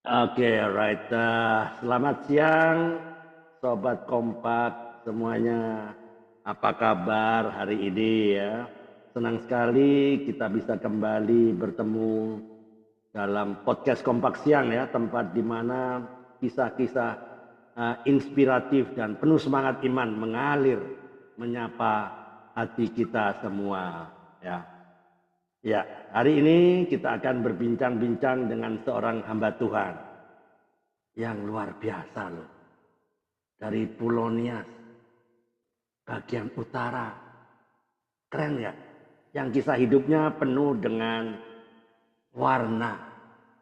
Oke, alright. Selamat siang, Sobat Kompak semuanya. Apa kabar hari ini ya? Senang sekali kita bisa kembali bertemu dalam podcast Kompak Siang ya, tempat di mana kisah-kisah inspiratif dan penuh semangat iman mengalir menyapa hati kita semua ya. Ya, hari ini kita akan berbincang-bincang dengan seorang hamba Tuhan yang luar biasa loh. Dari Pulau Nias, bagian utara. Keren ya? Yang kisah hidupnya penuh dengan warna.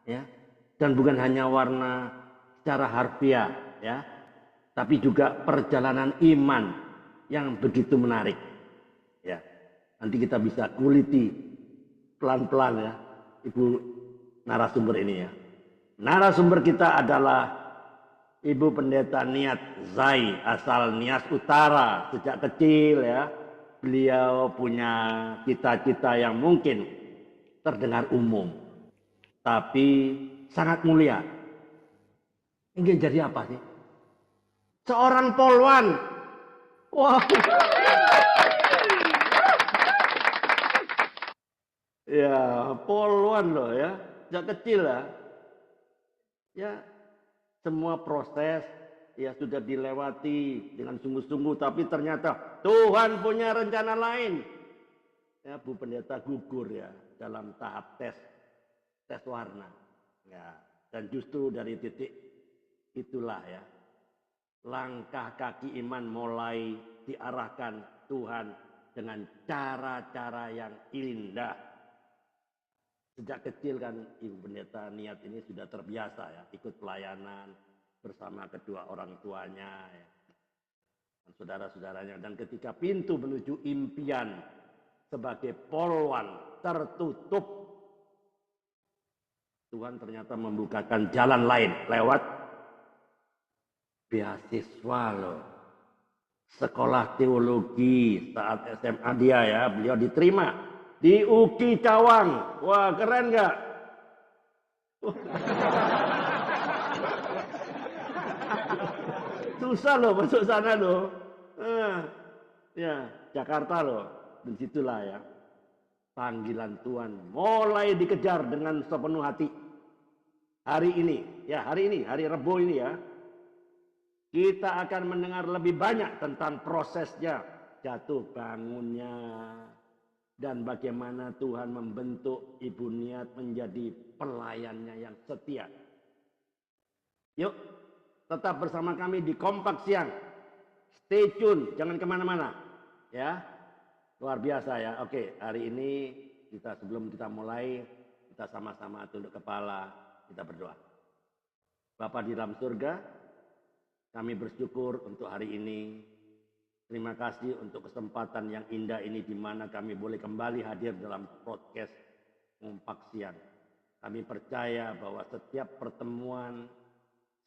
Ya. Dan bukan hanya warna secara harfiah. Ya. Tapi juga perjalanan iman yang begitu menarik. Ya. Nanti kita bisa kuliti pelan-pelan ya, Ibu narasumber ini ya. Narasumber kita adalah Ibu Pendeta Niat Zai, asal Nias Utara. Sejak kecil ya, beliau punya cita-cita yang mungkin terdengar umum, tapi sangat mulia. Ingin jadi apa sih? Seorang polwan. Wah. Ya, polwan loh ya. Sejak kecil ya. Ya, semua proses ya sudah dilewati dengan sungguh-sungguh, tapi ternyata Tuhan punya rencana lain. Ya, Bu Pendeta gugur ya dalam tahap tes warna. Ya, dan justru dari titik itulah ya langkah kaki iman mulai diarahkan Tuhan dengan cara-cara yang indah. Sejak kecil kan Ibu Pendeta Niat ini sudah terbiasa ya ikut pelayanan bersama kedua orang tuanya ya, dan saudara-saudaranya, dan ketika pintu menuju impian sebagai polwan tertutup, Tuhan ternyata membukakan jalan lain lewat beasiswa loh. Sekolah teologi saat SMA dia ya, beliau diterima di UKI Cawang. Wah, keren nggak? Susah loh masuk sana loh. Ya, Jakarta loh. Dan situlah ya panggilan Tuhan mulai dikejar dengan sepenuh hati. Hari ini, hari Rebo ini ya, kita akan mendengar lebih banyak tentang prosesnya, jatuh bangunnya, dan bagaimana Tuhan membentuk Ibu Niat menjadi pelayannya yang setia. Yuk, tetap bersama kami di Kompak Siang. Stay tune, jangan kemana-mana. Ya, luar biasa ya. Oke, hari ini sebelum kita mulai, kita sama-sama tunduk kepala, kita berdoa. Bapa di dalam surga, kami bersyukur untuk hari ini. Terima kasih untuk kesempatan yang indah ini di mana kami boleh kembali hadir dalam podcast Kompak Siang. Kami percaya bahwa setiap pertemuan,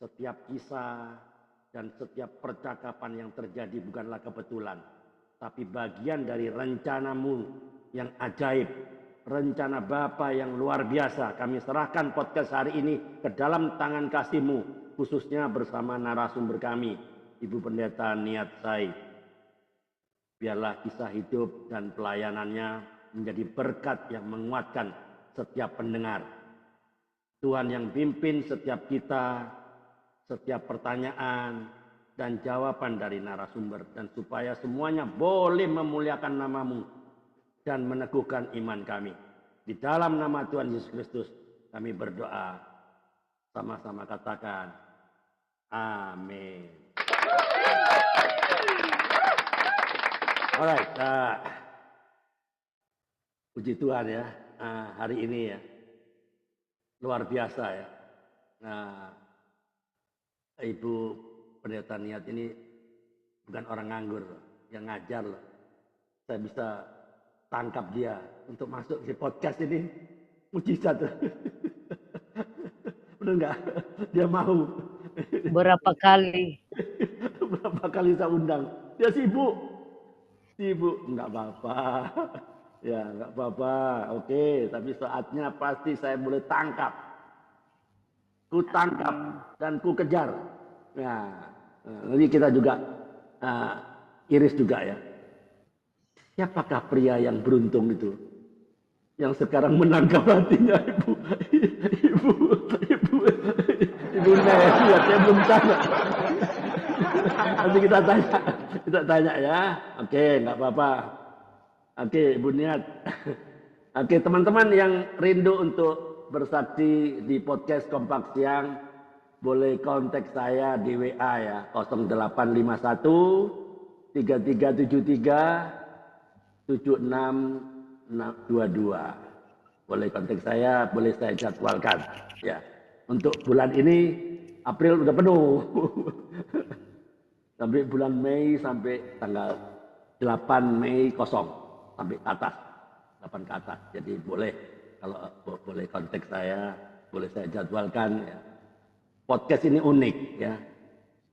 setiap kisah, dan setiap percakapan yang terjadi bukanlah kebetulan, tapi bagian dari rencanamu yang ajaib, rencana Bapa yang luar biasa. Kami serahkan podcast hari ini ke dalam tangan kasih-Mu, khususnya bersama narasumber kami, Ibu Pendeta Niat Zai. Biarlah kisah hidup dan pelayanannya menjadi berkat yang menguatkan setiap pendengar. Tuhan yang pimpin setiap kita, setiap pertanyaan dan jawaban dari narasumber, dan supaya semuanya boleh memuliakan nama-Mu dan meneguhkan iman kami. Di dalam nama Tuhan Yesus Kristus kami berdoa. Sama-sama katakan amin. Alright, puji Tuhan ya, hari ini ya luar biasa ya. Ibu Pendeta Niat ini bukan orang nganggur loh, yang ngajar loh. Saya bisa tangkap dia untuk masuk di podcast ini, mujizat. Benar nggak? Dia mau. Berapa kali? Berapa kali saya undang? Dia sibuk. Nggak apa-apa. Ya, nggak apa-apa. Oke, tapi saatnya pasti saya boleh tangkap. ku tangkap dan ku kejar. Nah, nanti kita juga iris juga ya. Siapakah pria yang beruntung itu? Yang sekarang menangkap hatinya ibu, ibu Nesi ya, saya belum tanya. Nanti kita tanya ya. Oke, nggak apa-apa. Oke, Ibu Niat. Oke, teman-teman yang rindu untuk bersaksi di podcast Kompak Siang, boleh kontak saya di WA ya, 0851 3373 7622. Boleh kontak saya, boleh saya jadwalkan ya. Untuk bulan ini April udah penuh. Sampai bulan Mei sampai tanggal 8 Mei kosong sampai ke atas, 8 ke atas. Jadi boleh kalau boleh kontak saya, boleh saya jadwalkan ya. Podcast ini unik ya.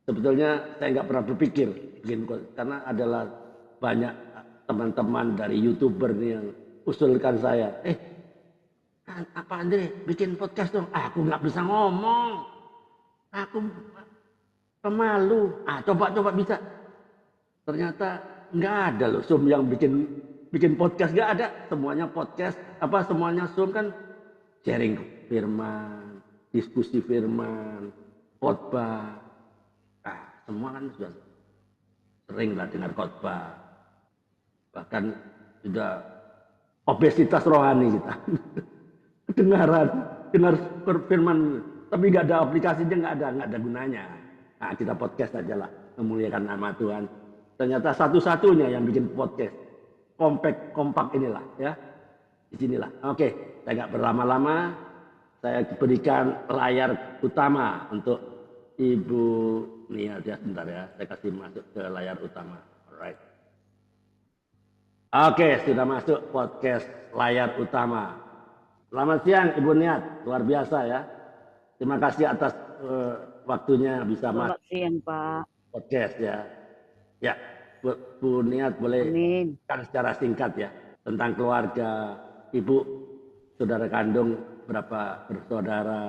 Sebetulnya saya nggak pernah berpikir bikin, karena adalah banyak teman-teman dari YouTuber yang usulkan saya, apa Andre bikin podcast dong. Aku nggak bisa ngomong, aku pemalu. Coba bisa. Ternyata nggak ada loh Zoom yang bikin podcast, nggak ada. Semuanya podcast, semuanya Zoom kan sharing firman, diskusi firman, khotbah. Semua kan sudah sering lah dengar khotbah. Bahkan sudah obesitas rohani kita. Dengar firman, tapi nggak ada aplikasinya, nggak ada gunanya. Nah, kita podcast aja lah, memuliakan nama Tuhan. Ternyata satu-satunya yang bikin podcast kompak inilah ya, di sinilah. Oke, saya nggak berlama-lama, saya berikan layar utama untuk Ibu Nia. Ya, sebentar ya, saya kasih masuk ke layar utama. Alright. Oke, sudah masuk podcast layar utama. Selamat siang Ibu Niat, luar biasa ya. Terima kasih atas waktunya bisa masuk. Selamat siang Pak. Podcast ya. Ya, Bu Niat boleh kan secara singkat ya tentang keluarga Ibu, saudara kandung, berapa bersaudara,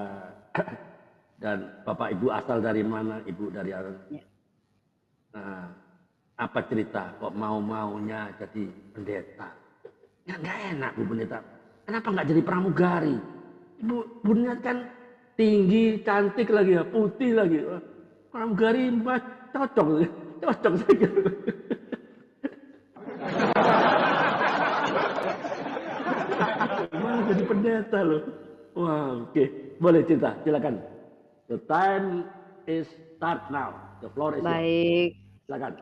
dan Bapak Ibu asal dari mana, Ibu dari mana? Ya. Nah, apa cerita kok maunya jadi pendeta? Ya nggak enak Bu Pendeta. Kenapa nggak jadi pramugari? Bu Niat kan tinggi, cantik lagi ya, putih lagi. Pramugari cocok saja. Wah, jadi pendeta loh. Wah, oke. Boleh cerita, silakan. The time is start now. The floor is yours. Baik. Silakan.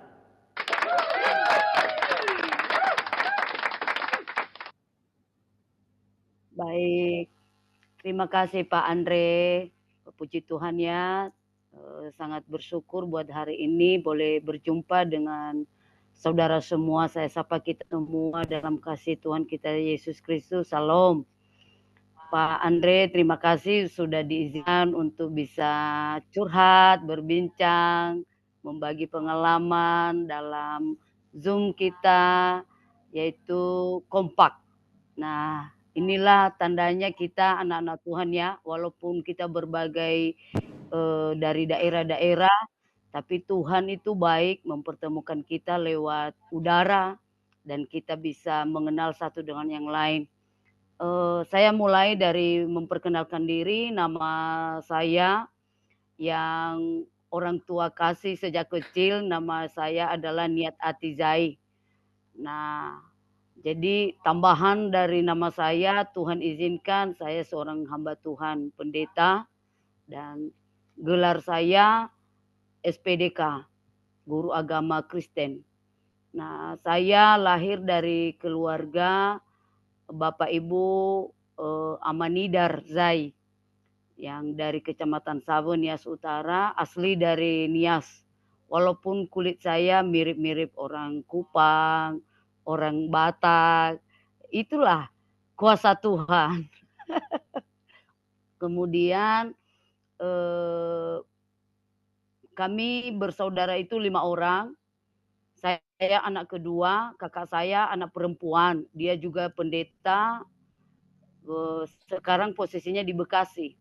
Baik. Terima kasih Pak Andre. Puji Tuhan ya. Sangat bersyukur buat hari ini boleh berjumpa dengan saudara semua. Saya sapa kita semua dalam kasih Tuhan kita Yesus Kristus. Salam. Pak Andre, terima kasih sudah diizinkan untuk bisa curhat, berbincang, membagi pengalaman dalam Zoom kita, yaitu kompak. Nah, inilah tandanya kita anak-anak Tuhan ya, walaupun kita berbagai dari daerah-daerah, tapi Tuhan itu baik mempertemukan kita lewat udara dan kita bisa mengenal satu dengan yang lain. Saya mulai dari memperkenalkan diri, nama saya yang orang tua kasih sejak kecil, nama saya adalah Niat Atizai. Nah, jadi tambahan dari nama saya, Tuhan izinkan saya seorang hamba Tuhan pendeta dan gelar saya SPDK, Guru Agama Kristen. Nah, saya lahir dari keluarga Bapak Ibu Amanidar Zai yang dari Kecamatan Sabun, Nias Utara, asli dari Nias. Walaupun kulit saya mirip-mirip orang Kupang, orang Batak, itulah kuasa Tuhan. Kemudian kami bersaudara itu 5 orang. Saya anak kedua, kakak saya anak perempuan. Dia juga pendeta, sekarang posisinya di Bekasi.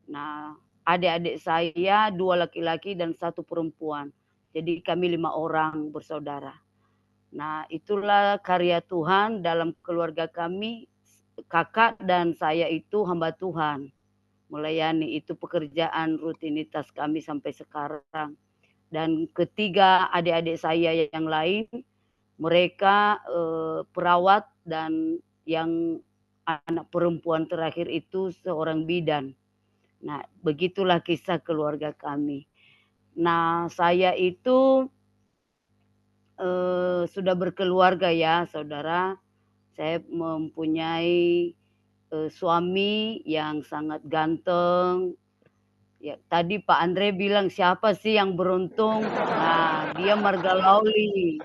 Nah, adik-adik saya 2 laki-laki dan 1 perempuan. Jadi kami 5 orang bersaudara. Nah, itulah karya Tuhan dalam keluarga kami. Kakak dan saya itu hamba Tuhan. Melayani itu pekerjaan rutinitas kami sampai sekarang. Dan ketiga adik-adik saya yang lain, mereka perawat, dan yang anak perempuan terakhir itu seorang bidan. Nah, begitulah kisah keluarga kami. Nah, saya itu sudah berkeluarga ya, saudara. Saya mempunyai suami yang sangat ganteng. Ya, tadi Pak Andre bilang siapa sih yang beruntung? Nah, dia marga Lauli.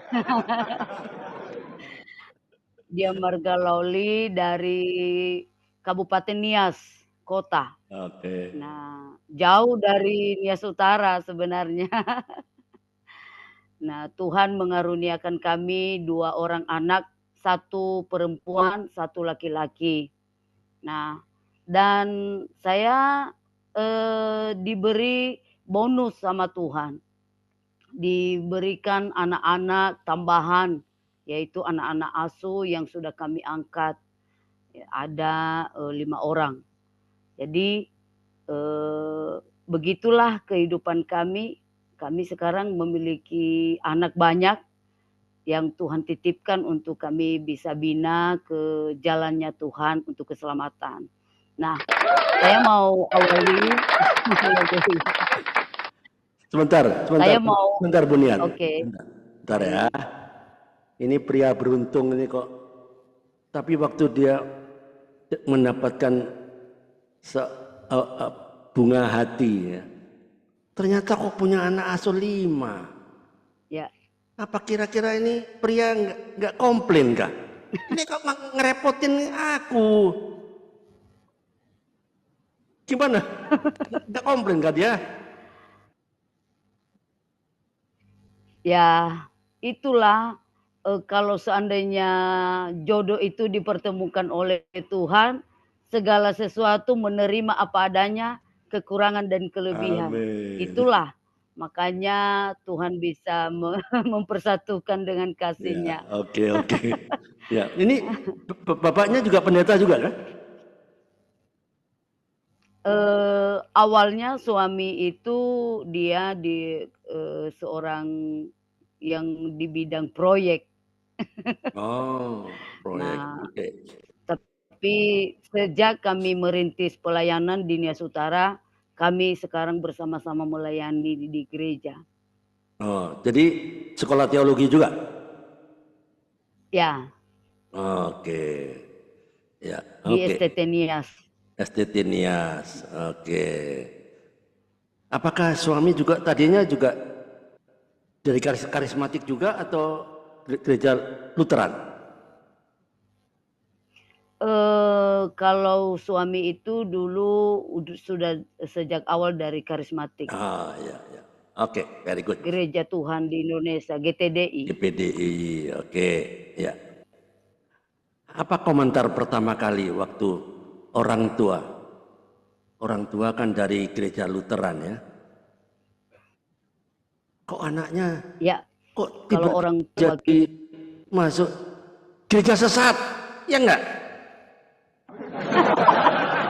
Dia marga Lauli dari Kabupaten Nias, kota. Oke. Nah, jauh dari Nias Utara sebenarnya. Nah, Tuhan mengaruniakan kami 2 orang anak, 1 perempuan, 1 laki-laki. Nah, dan saya diberi bonus sama Tuhan. Diberikan anak-anak tambahan, yaitu anak-anak asuh yang sudah kami angkat. Ya, ada 5 orang. Jadi begitulah kehidupan kami. Kami sekarang memiliki anak banyak yang Tuhan titipkan untuk kami bisa bina ke jalannya Tuhan untuk keselamatan. Nah, saya mau awali. Sebentar, Saya mau, sebentar Bu Niat. oke. Bentar ya. Ini pria beruntung ini kok. Tapi waktu dia mendapatkan bunga hati ya, ternyata kok punya anak asuh 5. Ya. Apa kira-kira ini pria nggak komplain kah? Ini kok ngerepotin aku. Gimana? Nggak komplain kah dia? Ya, itulah kalau seandainya jodoh itu dipertemukan oleh Tuhan, segala sesuatu menerima apa adanya, kekurangan dan kelebihan. Amin. Itulah makanya Tuhan bisa mempersatukan dengan kasih-Nya. Ya, oke. Ya, ini bapaknya juga pendeta juga kan? Awalnya suami itu dia seorang yang di bidang proyek. Oh, proyek. Nah, Oke. tapi sejak kami merintis pelayanan di Nias Utara, kami sekarang bersama-sama melayani di gereja. Oh, jadi sekolah teologi juga? Ya, Oke. Ya, di oke. STT Nias. STT Nias. Oke. Apakah suami juga tadinya juga dari karismatik juga atau gereja Lutheran? Kalau suami itu dulu sudah sejak awal dari karismatik. Ah, ya. Oke, very good. Gereja Tuhan di Indonesia, GTDI. GPDI, oke, ya. Apa komentar pertama kali waktu orang tua kan dari gereja Lutheran ya? Kok anaknya? Ya. Kok kalau orang tua jadi masuk gereja sesat? Ya enggak?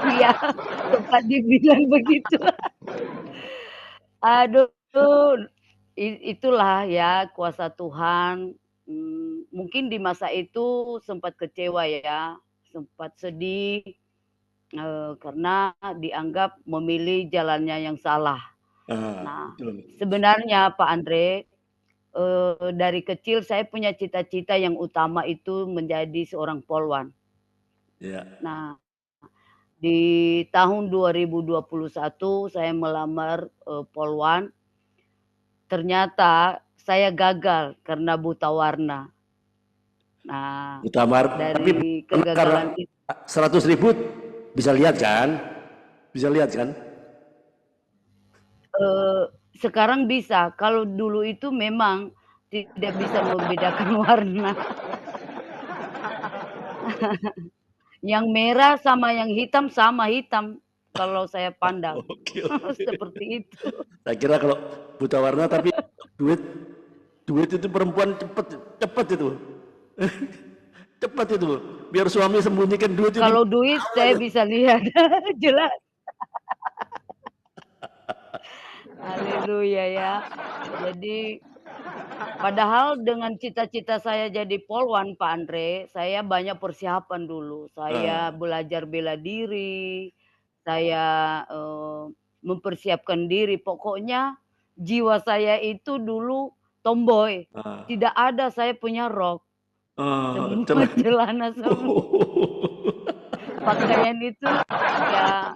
Iya, sempat dibilang begitu. Aduh, itulah ya kuasa Tuhan. Mungkin di masa itu sempat kecewa ya, sempat sedih karena dianggap memilih jalannya yang salah. Nah, sebenarnya Pak Andre, dari kecil saya punya cita-cita yang utama itu menjadi seorang polwan. Ya. Nah, di tahun 2021 saya melamar polwan. Ternyata saya gagal karena buta warna. Nah, dari kegagalan itu 100.000 bisa lihat kan? Bisa lihat kan? Sekarang bisa. Kalau dulu itu memang tidak bisa membedakan warna. Yang merah sama yang hitam sama hitam. kalau saya pandang. Oke, oke. Seperti itu. Saya kira kalau buta warna tapi duit itu perempuan cepet itu. Cepat itu. Biar suami sembunyikan duit itu. Kalau duit saya bisa lihat jelas. Haleluya ya. Jadi padahal dengan cita-cita saya jadi polwan Pak Andre, saya banyak persiapan dulu. Saya Ah, belajar bela diri, saya, mempersiapkan diri. Pokoknya jiwa saya itu dulu tomboy. ah, Tidak ada saya punya rok, semua celah. celana semua. Pakaian itu ya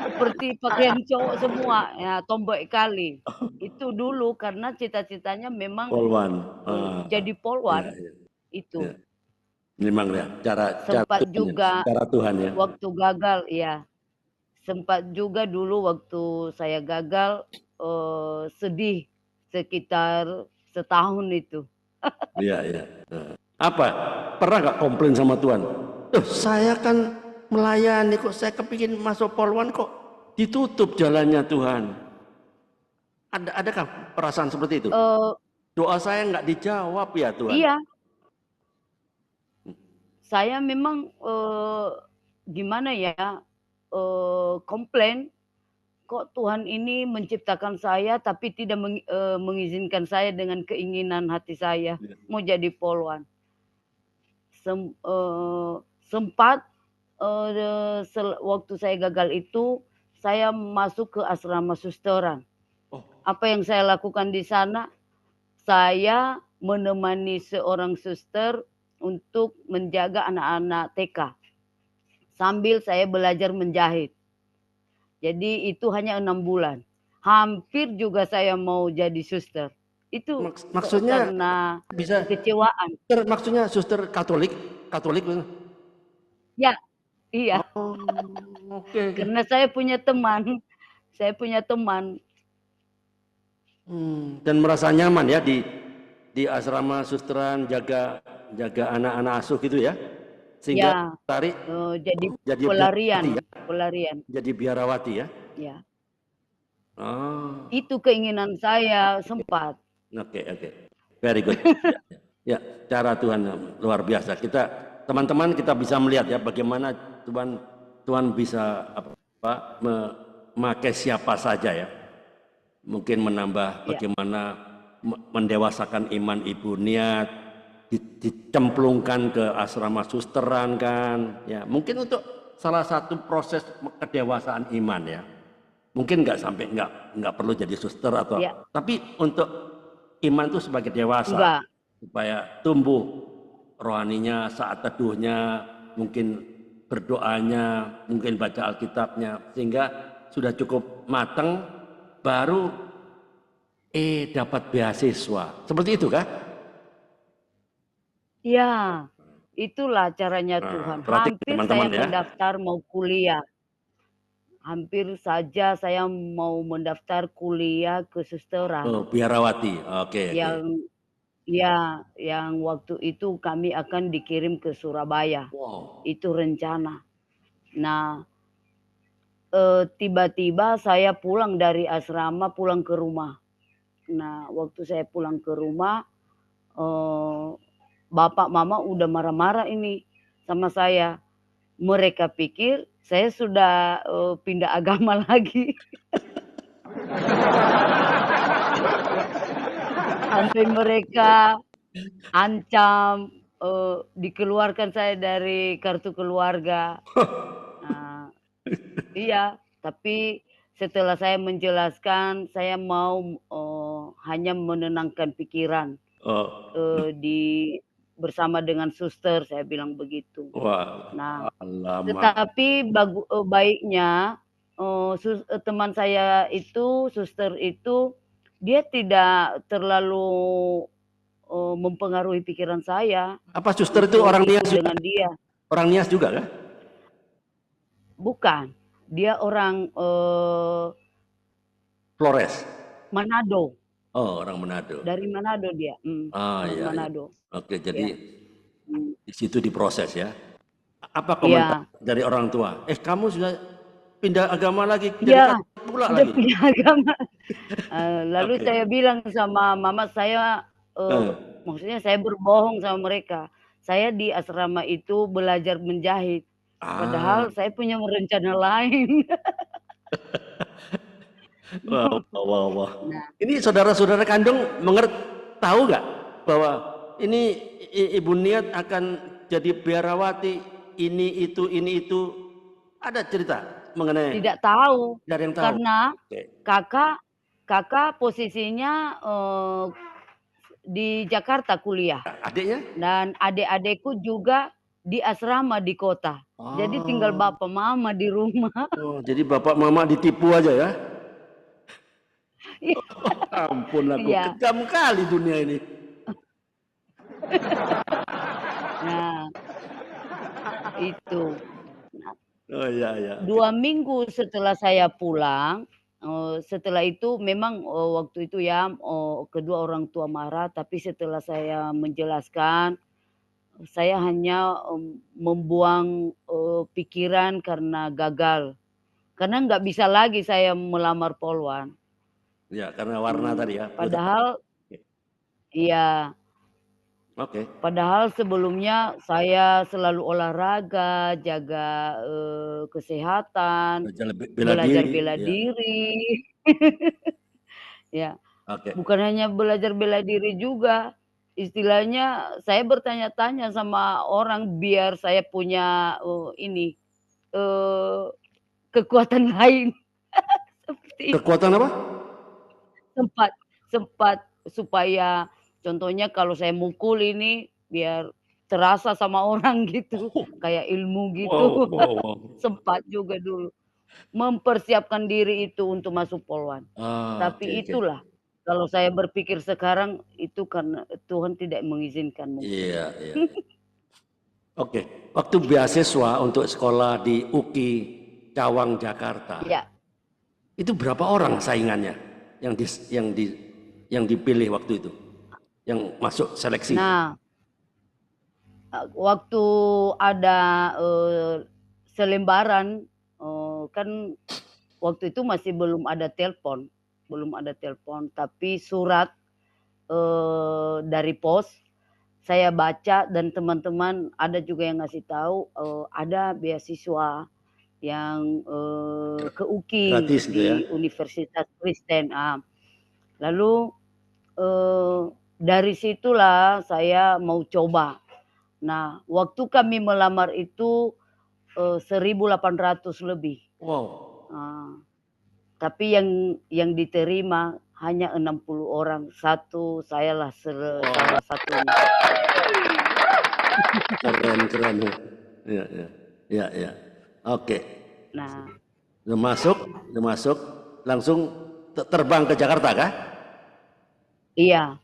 seperti pakaian cowok semua, ya tomboy kali. Itu dulu karena cita-citanya memang, Polwan. Ah, jadi ya, polwan, ya, ya. itu. Memang ya, cara Sempat Tuhan ya, juga cara Tuhan ya. waktu gagal ya, sempat juga dulu waktu saya gagal, sedih sekitar setahun itu. Iya, iya. Apa? Pernah nggak komplain sama Tuhan? Saya kan melayani kok, saya kepingin masuk polwan kok ditutup jalannya Tuhan. Adakah perasaan seperti itu? Eee, Doa saya nggak dijawab ya Tuhan. iya, saya memang, gimana ya, komplain, kok Tuhan ini menciptakan saya tapi tidak mengizinkan saya dengan keinginan hati saya Iya. mau jadi polwan. Sempat, waktu saya gagal itu, saya masuk ke asrama susteran. Oh, Apa yang saya lakukan di sana, saya menemani seorang suster untuk menjaga anak-anak TK, sambil saya belajar menjahit. Jadi itu hanya 6 bulan. Hampir juga saya mau jadi suster. Itu maksudnya karena bisa, kekecewaan. maksudnya suster Katolik, Katolik. Ya, iya. Oh, oke, oke. Karena saya punya teman, Dan merasa nyaman ya di asrama susteran, jaga anak-anak asuh gitu ya, sehingga ya, tarik jadi jadi biarawati ya, pelarian, jadi biarawati ya. ya. Oh, Itu keinginan saya sempat. oke, oke, very good. Ya, cara Tuhan luar biasa. Kita teman-teman kita bisa melihat ya bagaimana Tuhan bisa memakai siapa saja ya. Mungkin menambah Ya, bagaimana mendewasakan iman Ibu Niat, dicemplungkan ke asrama susteran kan, ya mungkin untuk salah satu proses kedewasaan iman ya. Mungkin nggak sampai nggak perlu jadi suster atau, ya, tapi untuk iman itu sebagai dewasa enggak. supaya tumbuh rohaninya, saat teduhnya, mungkin berdoanya, mungkin baca Alkitabnya, sehingga sudah cukup matang, baru dapat beasiswa. Seperti itu kah? Ya, itulah caranya Tuhan. Berarti Hampir saya teman-teman ya. mendaftar mau kuliah. Hampir saja saya mau mendaftar kuliah kesusteran. Oh, biarawati. Oke, oke. Yang ya, yang waktu itu kami akan dikirim ke Surabaya. Wow. Itu rencana. Nah, tiba-tiba saya pulang dari asrama, pulang ke rumah. Nah, waktu saya pulang ke rumah, bapak mama udah marah-marah ini sama saya. Mereka pikir saya sudah, pindah agama lagi. Sampai mereka ancam, dikeluarkan saya dari kartu keluarga. Nah, iya, tapi setelah saya menjelaskan, saya mau, hanya menenangkan pikiran, Oh, bersama dengan suster, saya bilang begitu. wah, Nah, alamak. tetapi baiknya, teman saya itu, suster itu, dia tidak terlalu, mempengaruhi pikiran saya Apa suster itu untuk orang ikut Nias juga? dengan dia. Orang Nias juga kah? Bukan, dia orang, Flores. Manado, Oh, orang Manado. dari Manado dia, Ah, orang iya, iya. Manado, Oke, jadi ya, di situ diproses ya. Apa komentar iya, dari orang tua? Kamu sudah pindah agama lagi, jadi Ya, Katolik pula udah lagi? pindah agama. Lalu Oke. saya bilang sama mama saya, Heeh. maksudnya saya berbohong sama mereka. Saya di asrama itu belajar menjahit, Ah, padahal saya punya rencana lain. wah wah wah wah. Nah, Ini saudara-saudara kandung tahu nggak bahwa ini Ibu Niat akan jadi biarawati, ini itu, ada cerita mengenai, tidak tahu tidak ada yang tahu? karena Oke. Kakak Kakak posisinya, di Jakarta kuliah Adiknya? dan adik-adikku juga di asrama di kota. Jadi tinggal Oh, Bapak Mama di rumah. oh, jadi bapak mama ditipu aja ya? Iya, Ampun aku, iya. kejam kali dunia ini. Nah, itu. Nah, Oh iya iya, oke. 2 minggu setelah saya pulang, setelah itu memang, waktu itu ya, kedua orang tua marah, tapi setelah saya menjelaskan, saya hanya, membuang, pikiran karena gagal. Karena nggak bisa lagi saya melamar poluan. Ya karena warna tadi ya, buta. Padahal iya, Oke. padahal sebelumnya saya selalu olahraga, jaga, kesehatan, Belajar bela belajar diri, bela ya. diri. Ya, Oke. bukan hanya belajar bela diri juga, istilahnya saya bertanya-tanya sama orang biar saya punya, ini, eee, kekuatan lain, seperti itu. Kekuatan apa? Sempat sempat supaya contohnya kalau saya mukul ini biar terasa sama orang gitu, kayak ilmu gitu. Wow wow wow. Sempat juga dulu, mempersiapkan diri itu untuk masuk poluan. Ah, oke Tapi oke. itulah, kalau saya berpikir sekarang itu karena Tuhan tidak mengizinkan mungkin. Iya iya. Oke, waktu beasiswa untuk sekolah di UKI Cawang, Jakarta, Ya, itu berapa orang ya. saingannya yang di yang di yang dipilih waktu itu, yang masuk seleksi? Nah, waktu ada, selembaran, kan waktu itu masih belum ada telepon, tapi surat, dari pos, saya baca dan teman-teman ada juga yang ngasih tahu, ada beasiswa yang, ke UKI Gratis gitu ya? di Universitas Kristen, lalu, eee, dari situlah saya mau coba. Nah, waktu kami melamar itu, 1.800 lebih, Wow, eee, tapi yang diterima hanya 60 orang, sayalah wow, salah satunya. keren keren ya, ya ya ya ya. Oke, Nah, udah masuk, udah masuk, langsung terbang ke Jakarta kah? iya,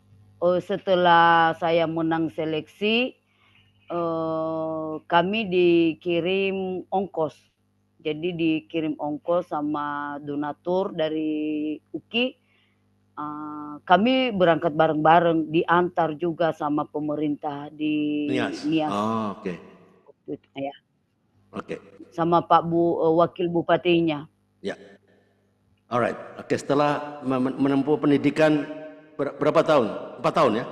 setelah saya menang seleksi, kami dikirim ongkos. Jadi dikirim ongkos sama donatur dari UKI, kami berangkat bareng-bareng, diantar juga sama pemerintah di Nias. Nias Oh, oke waktu itu ya, oke sama wakil bupatinya. ya. Alright, oke setelah menempuh pendidikan berapa tahun? 4 tahun ya?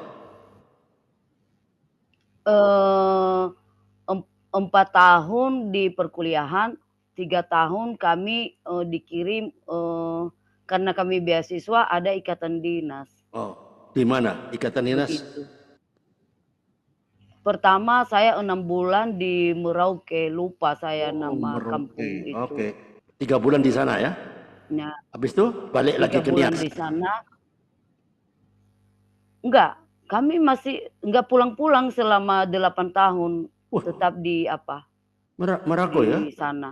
Eee, 4 tahun di perkuliahan, 3 tahun kami, dikirim, karena kami beasiswa ada ikatan dinas, Oh, di mana? Ikatan Dinas? begitu. Pertama saya 6 bulan di Merauke, lupa saya Oh, nama kampung Merauke. itu. Oke. 3 bulan di sana ya? Nah, Habis itu balik lagi 3 ke bulan Nias. di sana enggak, kami masih enggak pulang-pulang selama 8 tahun, Wah, tetap di apa, Maroko ya? di sana.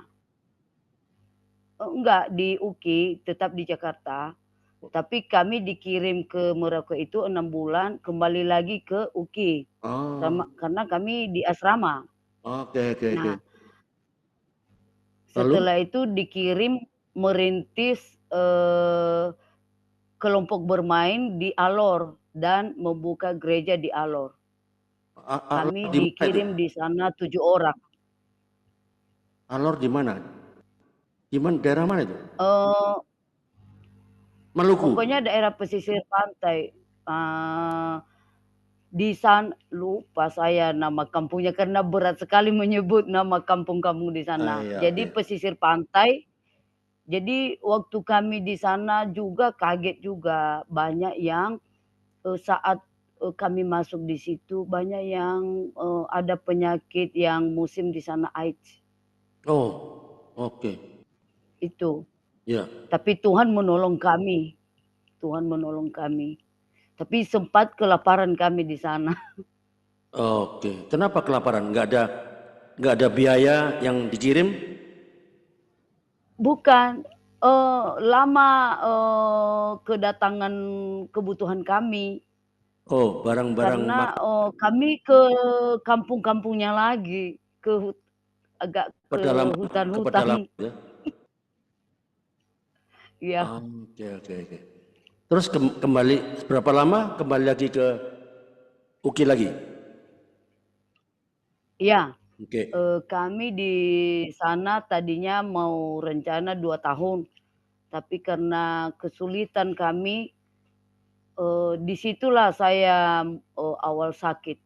Enggak, di UKI, tetap di Jakarta, tapi kami dikirim ke Merauke itu 6 bulan, kembali lagi ke UKI, Oh, karena kami di asrama. oke oke oke. Nah, Lalu setelah itu dikirim merintis, kelompok bermain di Alor dan membuka gereja di Alor. Alor Kami di mana itu? dikirim di sana 7 orang. Alor di mana? Gimana, daerah mana itu? Eh, Maluku? Pokoknya daerah pesisir pantai. Eh, di sana lupa saya nama kampungnya karena berat sekali menyebut nama kampung-kampung di Ah, sana. iya, Jadi oke. pesisir pantai. Jadi waktu kami di sana juga kaget juga banyak yang saat kami masuk di situ banyak yang ada penyakit yang musim di sana AIDS Oh, oke. itu. Ya, Tapi Tuhan menolong kami. Tuhan menolong kami. Tapi sempat kelaparan kami di sana. oke. Kenapa kelaparan? Nggak ada biaya yang dikirim? Bukan lama kedatangan kebutuhan kami Oh, barang-barang karena makan kami ke kampung-kampungnya lagi, agak ke pedalaman, ke hutan-hutan. pedalaman ya. Ya, Oke, oke, oke. Terus kembali berapa lama kembali lagi ke Uki lagi? ya. Oke. Kami di sana tadinya mau rencana 2 tahun, tapi karena kesulitan kami, di situlah saya, awal sakit.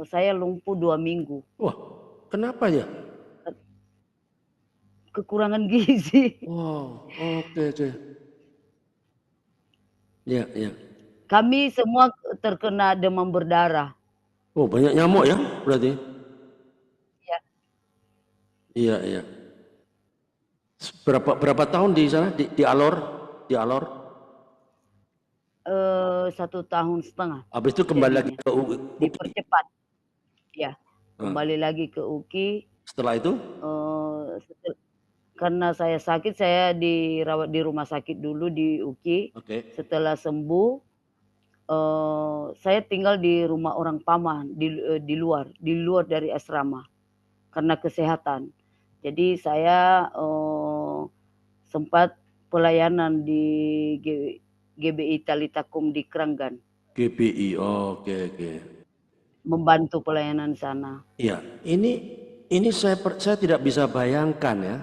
Saya lumpuh 2 minggu, Wah, kenapa ya? kekurangan gizi. Oh, oke, oke. Ya, ya. Kami semua terkena demam berdarah. Oh, banyak nyamuk ya berarti? Ya. Iya, iya. Berapa tahun di sana di Alor? Di Alor? 1,5 tahun. Habis itu kembali lagi Jadinya. ke Uki. Dipercepat, ya. Nah, Kembali lagi ke UKI, setelah itu? karena saya sakit, saya dirawat di rumah sakit dulu di UKI. Oke. Setelah sembuh, saya tinggal di rumah orang paman, di luar dari asrama, karena kesehatan. Jadi saya, sempat pelayanan di GBI Talitakum di Kranggan. GBI, oke, oke. Membantu pelayanan sana. Iya, ini saya tidak bisa bayangkan ya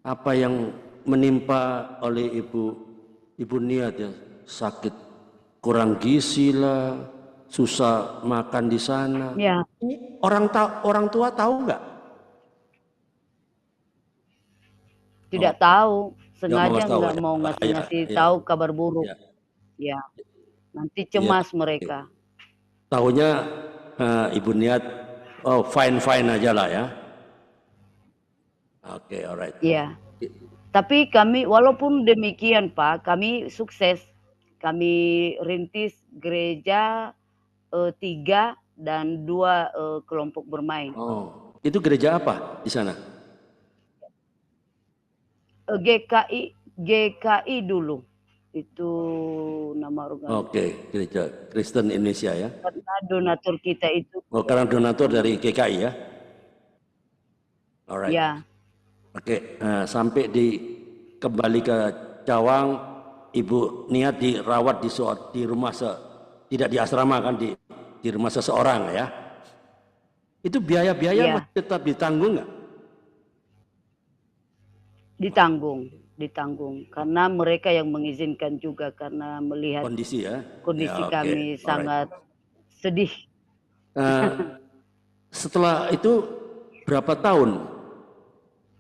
apa yang menimpa oleh Ibu Niat ya, sakit kurang gizi lah, susah makan di sana. Ya. Ini orang tua tahu nggak? Tidak Oh, tahu, nggak mau sengaja ngasih tahu nggak ya. mau Iya, ngasih iya, tahu kabar buruk. iya, Ya, nanti iya. cemas Oke. mereka. Tahunya Ibu Niat, oh fine aja lah ya. Oke, alright. Iya. Tapi kami walaupun demikian Pak, kami sukses. Kami rintis gereja 3 dan 2 kelompok bermain. Oh, itu gereja apa di sana? GKI dulu. Itu nama organisasi. Oke, Gereja Kristen Indonesia ya. Karena donatur kita itu. Oh, karena donatur dari GKI ya. Alright. Ya. Oke, sampai kembali ke Cawang, Ibu Niat dirawat di rumah tidak di asrama kan, di rumah seseorang ya. Itu biaya-biaya Ya. masih tetap ditanggung nggak? Ditanggung karena mereka yang mengizinkan juga karena melihat Kondisi ya. kondisi Ya, oke. kami sangat sedih. Setelah itu berapa tahun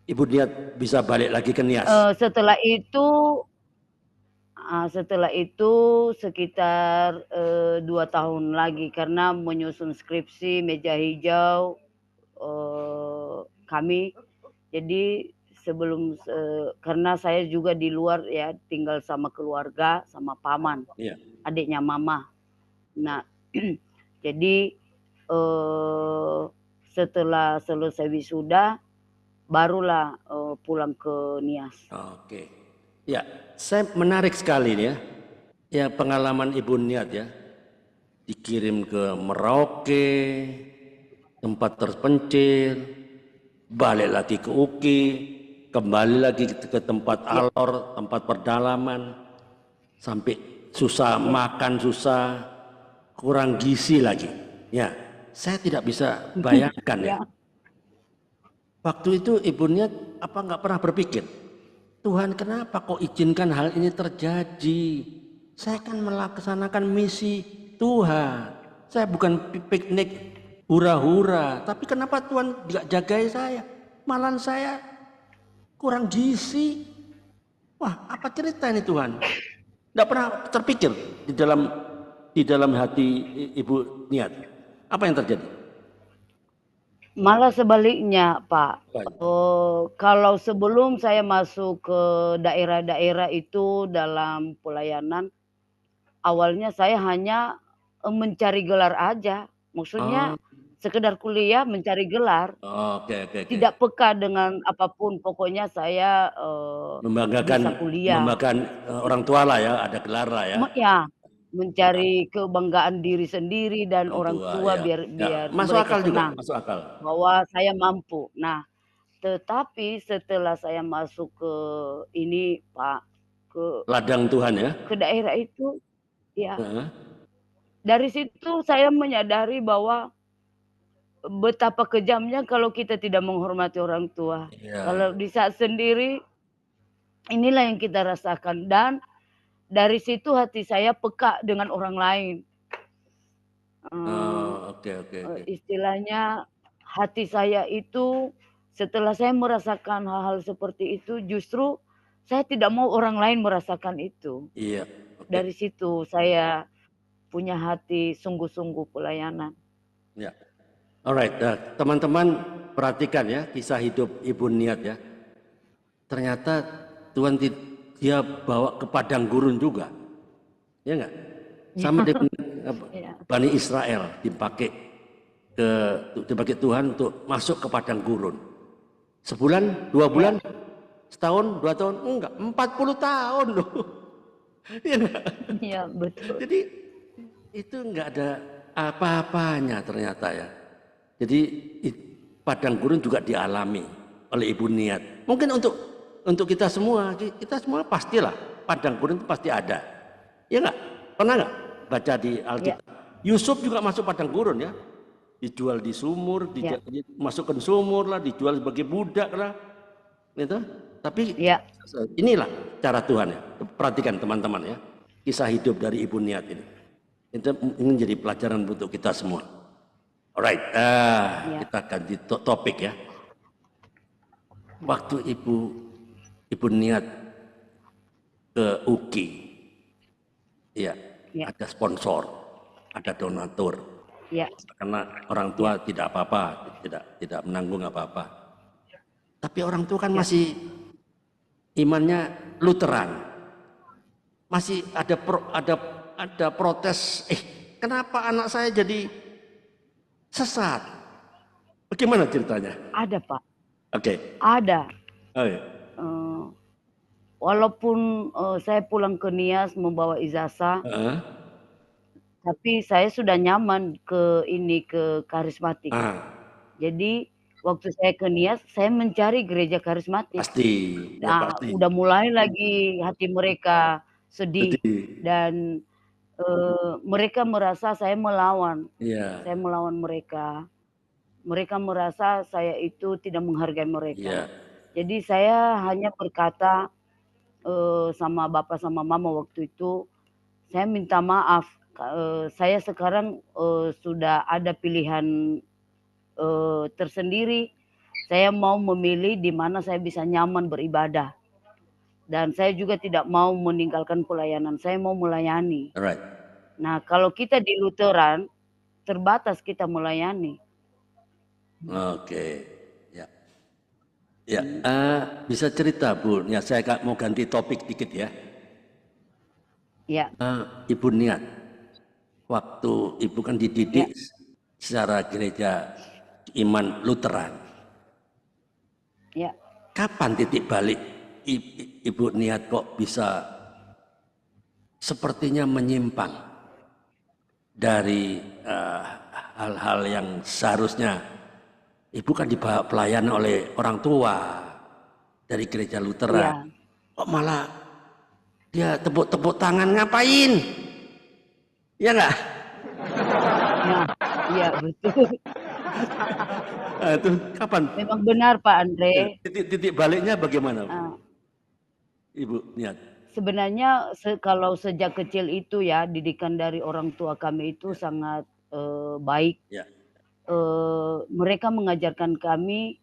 Ibu Niat bisa balik lagi ke Nias? Setelah itu sekitar 2 tahun lagi karena menyusun skripsi meja hijau kami. Jadi sebelum karena saya juga di luar ya, tinggal sama keluarga, sama paman, Iya. adiknya mama. Nah, jadi setelah selesai wisuda, barulah pulang ke Nias. Oke. Ya, saya menarik sekali nih ya. Ya pengalaman Ibu Niat ya. Dikirim ke Merauke, tempat terpencil, balik lagi ke UKI, kembali lagi ke tempat Alor, tempat pedalaman, sampai susah makan, susah, kurang gizi lagi. Ya, saya tidak bisa bayangkan ya. Waktu itu Ibu Niat apa nggak pernah berpikir, Tuhan kenapa kok izinkan hal ini terjadi? Saya kan melaksanakan misi Tuhan. Saya bukan piknik hura-hura, tapi kenapa Tuhan nggak jagai saya? Malahan saya kurang gizi. Wah, apa cerita ini Tuhan? Nggak pernah terpikir di dalam hati Ibu Niat. Apa yang terjadi? Malah sebaliknya, Pak. Kalau sebelum saya masuk ke daerah-daerah itu dalam pelayanan, awalnya saya hanya mencari gelar aja. Maksudnya sekedar kuliah mencari gelar. Oke. Tidak peka dengan apapun, pokoknya saya bisa kuliah. Membanggakan orang tua lah ya, ada gelar lah ya. Ya, mencari kebanggaan diri sendiri dan orang tua ya. biar Masuk mereka akal juga, senang masuk akal. bahwa saya mampu. Nah, tetapi setelah saya masuk ke ini, Pak, ke Ladang Tuhan ya. ke daerah itu, ya. Dari situ saya menyadari bahwa betapa kejamnya kalau kita tidak menghormati orang tua. Kalau di saat sendiri, inilah yang kita rasakan. Dan dari situ hati saya peka dengan orang lain. Istilahnya hati saya itu setelah saya merasakan hal-hal seperti itu, justru saya tidak mau orang lain merasakan itu. Iya. Dari situ saya punya hati sungguh-sungguh pelayanan. Ya. Alright, teman-teman perhatikan ya kisah hidup Ibu Niat ya. Ternyata Tuhan dia bawa ke padang gurun juga, ya enggak? Sama dengan Bani Israel dipakai Tuhan untuk masuk ke padang gurun. Sebulan, 2 bulan, setahun, 2 tahun, enggak, 40 tahun loh. Iya enggak? Iya betul. Jadi itu enggak ada apa-apanya ternyata ya. Jadi padang gurun juga dialami oleh Ibu Niat. Mungkin untuk kita semua pastilah padang gurun itu pasti ada. Ya enggak? Pernah enggak baca di Alkitab? Ya. Yusuf juga masuk padang gurun ya. Dijual di sumur, masukkan sumur lah, dijual sebagai budak lah. Gitu. Tapi inilah cara Tuhan ya. Perhatikan teman-teman ya. Kisah hidup dari Ibu Niat ini. Itu ingin jadi pelajaran untuk kita semua. Alright, kita ganti topik ya. Waktu Ibu Niat ke UKI, ada sponsor, ada donatur, karena orang tua tidak apa-apa, tidak menanggung apa-apa. Tapi orang tua kan masih imannya Lutheran, masih ada protes. Kenapa anak saya jadi sesat? Bagaimana ceritanya? Ada Pak. Oke. Ada. Oh, iya. Walaupun saya pulang ke Nias membawa ijazah, tapi saya sudah nyaman ke karismatik. Jadi waktu saya ke Nias, saya mencari gereja karismatik. Pasti. Nah, udah mulai lagi hati mereka sedih. Dan mereka merasa saya melawan. Saya melawan mereka. Mereka merasa saya itu tidak menghargai mereka. Jadi saya hanya berkata sama bapak sama mama waktu itu, saya minta maaf. Saya sekarang sudah ada pilihan tersendiri. Saya mau memilih di mana saya bisa nyaman beribadah. Dan saya juga tidak mau meninggalkan pelayanan. Saya mau melayani. Nah, kalau kita di Lutheran, terbatas kita melayani. Oke, ya. Bisa cerita Bu? Ya, saya mau ganti topik dikit ya. Ya. Ibu Niat, waktu Ibu kan dididik secara gereja iman Lutheran. Ya. Kapan titik balik Ibu Niat kok bisa sepertinya menyimpang dari hal-hal yang seharusnya Ibu kan dibawa pelayan oleh orang tua dari gereja Lutheran. Kok malah dia tepuk-tepuk tangan ngapain? Ya enggak? Iya betul. Itu kapan? Memang benar Pak Andre. Titik baliknya bagaimana, Ah, Ibu Niat? sebenarnya kalau sejak kecil itu ya didikan dari orang tua kami itu sangat baik. Ya, Mereka mengajarkan kami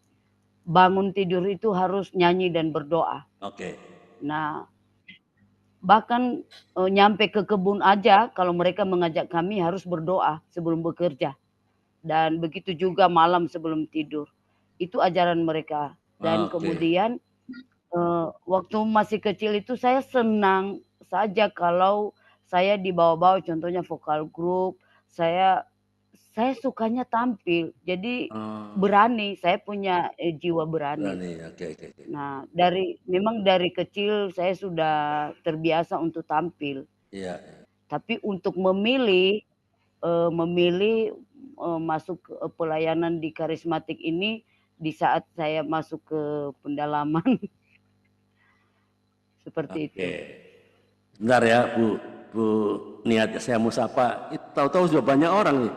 bangun tidur itu harus nyanyi dan berdoa. oke. Nah, bahkan nyampe ke kebun aja kalau mereka mengajak kami harus berdoa sebelum bekerja. Dan begitu juga malam sebelum tidur. Itu ajaran mereka. Dan Oke. kemudian waktu masih kecil itu saya senang saja kalau saya dibawa-bawa contohnya vokal grup, saya sukanya tampil. Jadi Oh, berani, saya punya jiwa berani. berani. Oke. Nah, memang dari kecil saya sudah terbiasa untuk tampil. Iya. Tapi untuk memilih masuk ke pelayanan di karismatik ini di saat saya masuk ke pendalaman seperti itu. Oke. Bentar ya, Bu Niat, saya mau sapa. Tahu-tahu sudah banyak orang nih.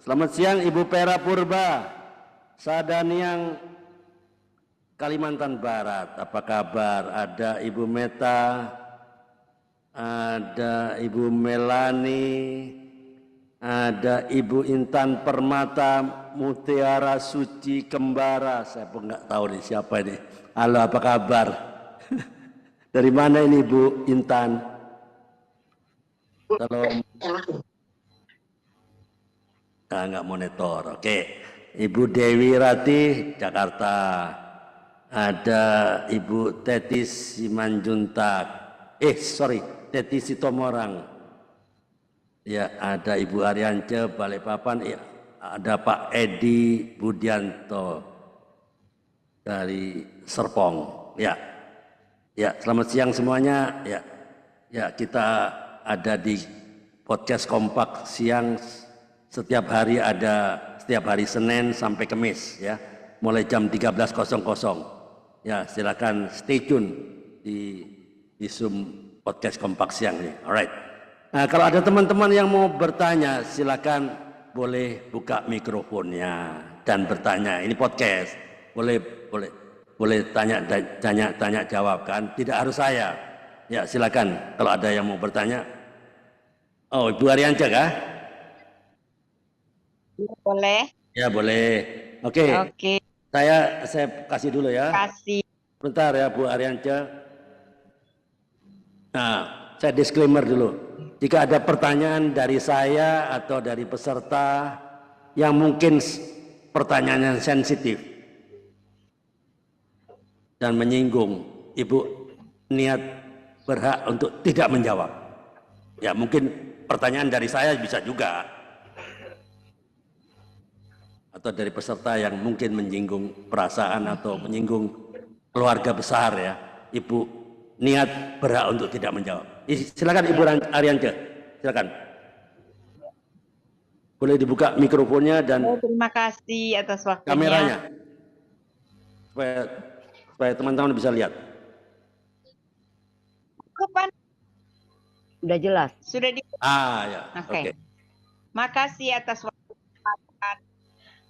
Selamat siang Ibu Pera Purba, Sadaniang Kalimantan Barat. Apa kabar? Ada Ibu Meta, ada Ibu Melani, ada Ibu Intan Permata Mutiara Suci Kembara. Saya pun nggak tahu nih siapa ini. Halo, apa kabar? Dari mana ini Bu Intan? Salam. Nggak monitor. Oke. Ibu Dewi Ratih, Jakarta. Ada Ibu Tetis Simanjuntak. Tetis Sitomorang. Ya, ada Ibu Ariance, Balikpapan. Ya, ada Pak Edi Budianto dari Serpong. Ya, selamat siang semuanya. Ya, kita ada di podcast Kompak siang. Setiap hari Senin sampai Kamis ya, mulai jam 13.00. Ya, silakan stay tune di Zoom podcast Kompak siang ini. Alright. Nah, kalau ada teman-teman yang mau bertanya, silakan boleh buka mikrofonnya dan bertanya. Ini podcast, boleh tanya jawab kan? Tidak harus saya. Ya, silakan kalau ada yang mau bertanya. Oh, Ibu Arianca kah? Boleh. Ya, boleh. Oke. Saya kasih dulu ya. Kasih. Bentar ya Bu Arianca. Nah, saya disclaimer dulu. Jika ada pertanyaan dari saya atau dari peserta yang mungkin pertanyaan yang sensitif dan menyinggung, Ibu Niat berhak untuk tidak menjawab. Ya, mungkin pertanyaan dari saya bisa juga. Atau dari peserta yang mungkin menyinggung perasaan atau menyinggung keluarga besar ya, Ibu Niat berhak untuk tidak menjawab. Silakan Ibu Arianca, silakan. Boleh dibuka mikrofonnya dan terima kasih atas waktunya. Kameranya, supaya teman-teman bisa lihat. Kapan? Udah jelas. Sudah di. Ya. Oke. Makasih atas waktu.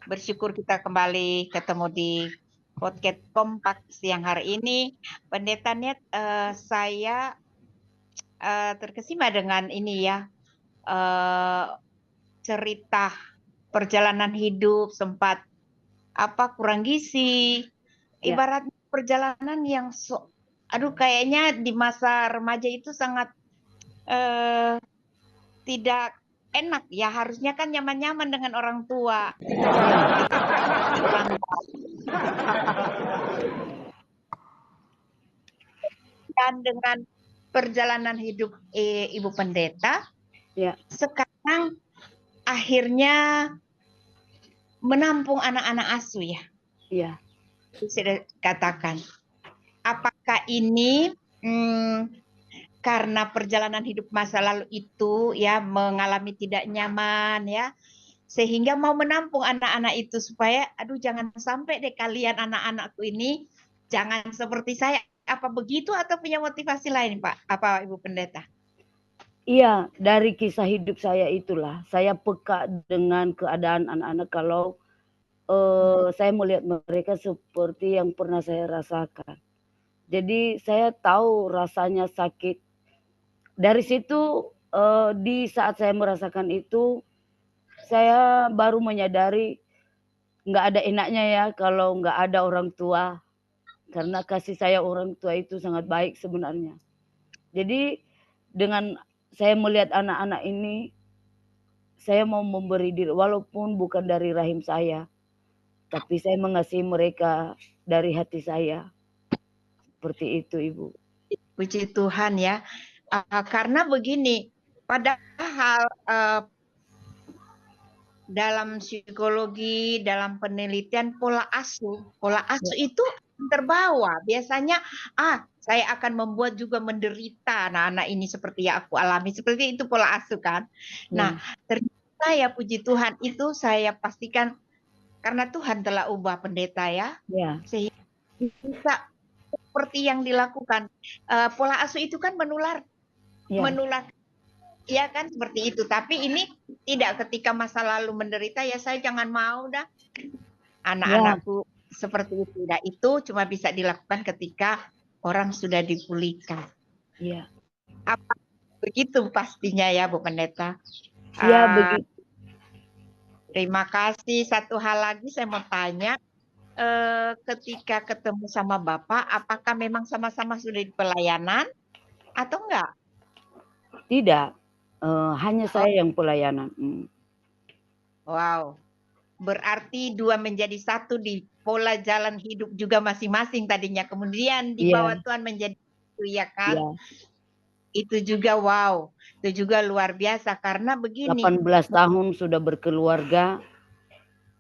Bersyukur kita kembali ketemu di podcast Kompak siang hari ini. Pendeta Niat, saya terkesima dengan ini ya, cerita perjalanan hidup sempat kurang gizi, ibarat perjalanan yang kayaknya di masa remaja itu sangat tidak enak ya, harusnya kan nyaman-nyaman dengan orang tua. Dan dengan perjalanan hidup Ibu Pendeta, sekarang akhirnya menampung anak-anak asuh ya. Iya. Sudah katakan. Apakah ini karena perjalanan hidup masa lalu itu ya mengalami tidak nyaman ya, sehingga mau menampung anak-anak itu supaya jangan sampai deh kalian anak-anakku ini jangan seperti saya. Apa begitu atau punya motivasi lain Pak? Apa Ibu Pendeta? Iya, dari kisah hidup saya itulah saya peka dengan keadaan anak-anak kalau saya melihat mereka seperti yang pernah saya rasakan. Jadi saya tahu rasanya sakit. Dari situ di saat saya merasakan itu, saya baru menyadari nggak ada enaknya ya kalau nggak ada orang tua. Karena kasih saya orang tua itu sangat baik sebenarnya. Jadi dengan saya melihat anak-anak ini, saya mau memberi diri walaupun bukan dari rahim saya, tapi saya mengasihi mereka dari hati saya. Seperti itu, Ibu. Puji Tuhan ya. Karena begini, padahal dalam psikologi, dalam penelitian pola asuh itu terbawa. Biasanya, saya akan membuat juga menderita anak-anak ini seperti yang aku alami. Seperti itu pola asuh kan. Nah, ternyata ya puji Tuhan itu saya pastikan karena Tuhan telah ubah pendeta ya. Sehingga bisa seperti yang dilakukan. Pola asuh itu kan menular. Ya kan seperti itu. Tapi ini tidak, ketika masa lalu menderita ya saya jangan mau dah anak-anakku seperti itu. Nah, itu cuma bisa dilakukan ketika orang sudah dipulihkan. Iya. Apa begitu pastinya ya Bu Pendeta. Iya begitu. Terima kasih. Satu hal lagi saya mau tanya, ketika ketemu sama Bapak, apakah memang sama-sama sudah di pelayanan atau enggak? Tidak, hanya saya yang pelayanan. Wow, berarti dua menjadi satu di pola jalan hidup juga masing-masing tadinya. Kemudian dibawa Tuhan menjadi itu ya kan? Itu juga wow, itu juga luar biasa karena begini. 18 tahun sudah berkeluarga,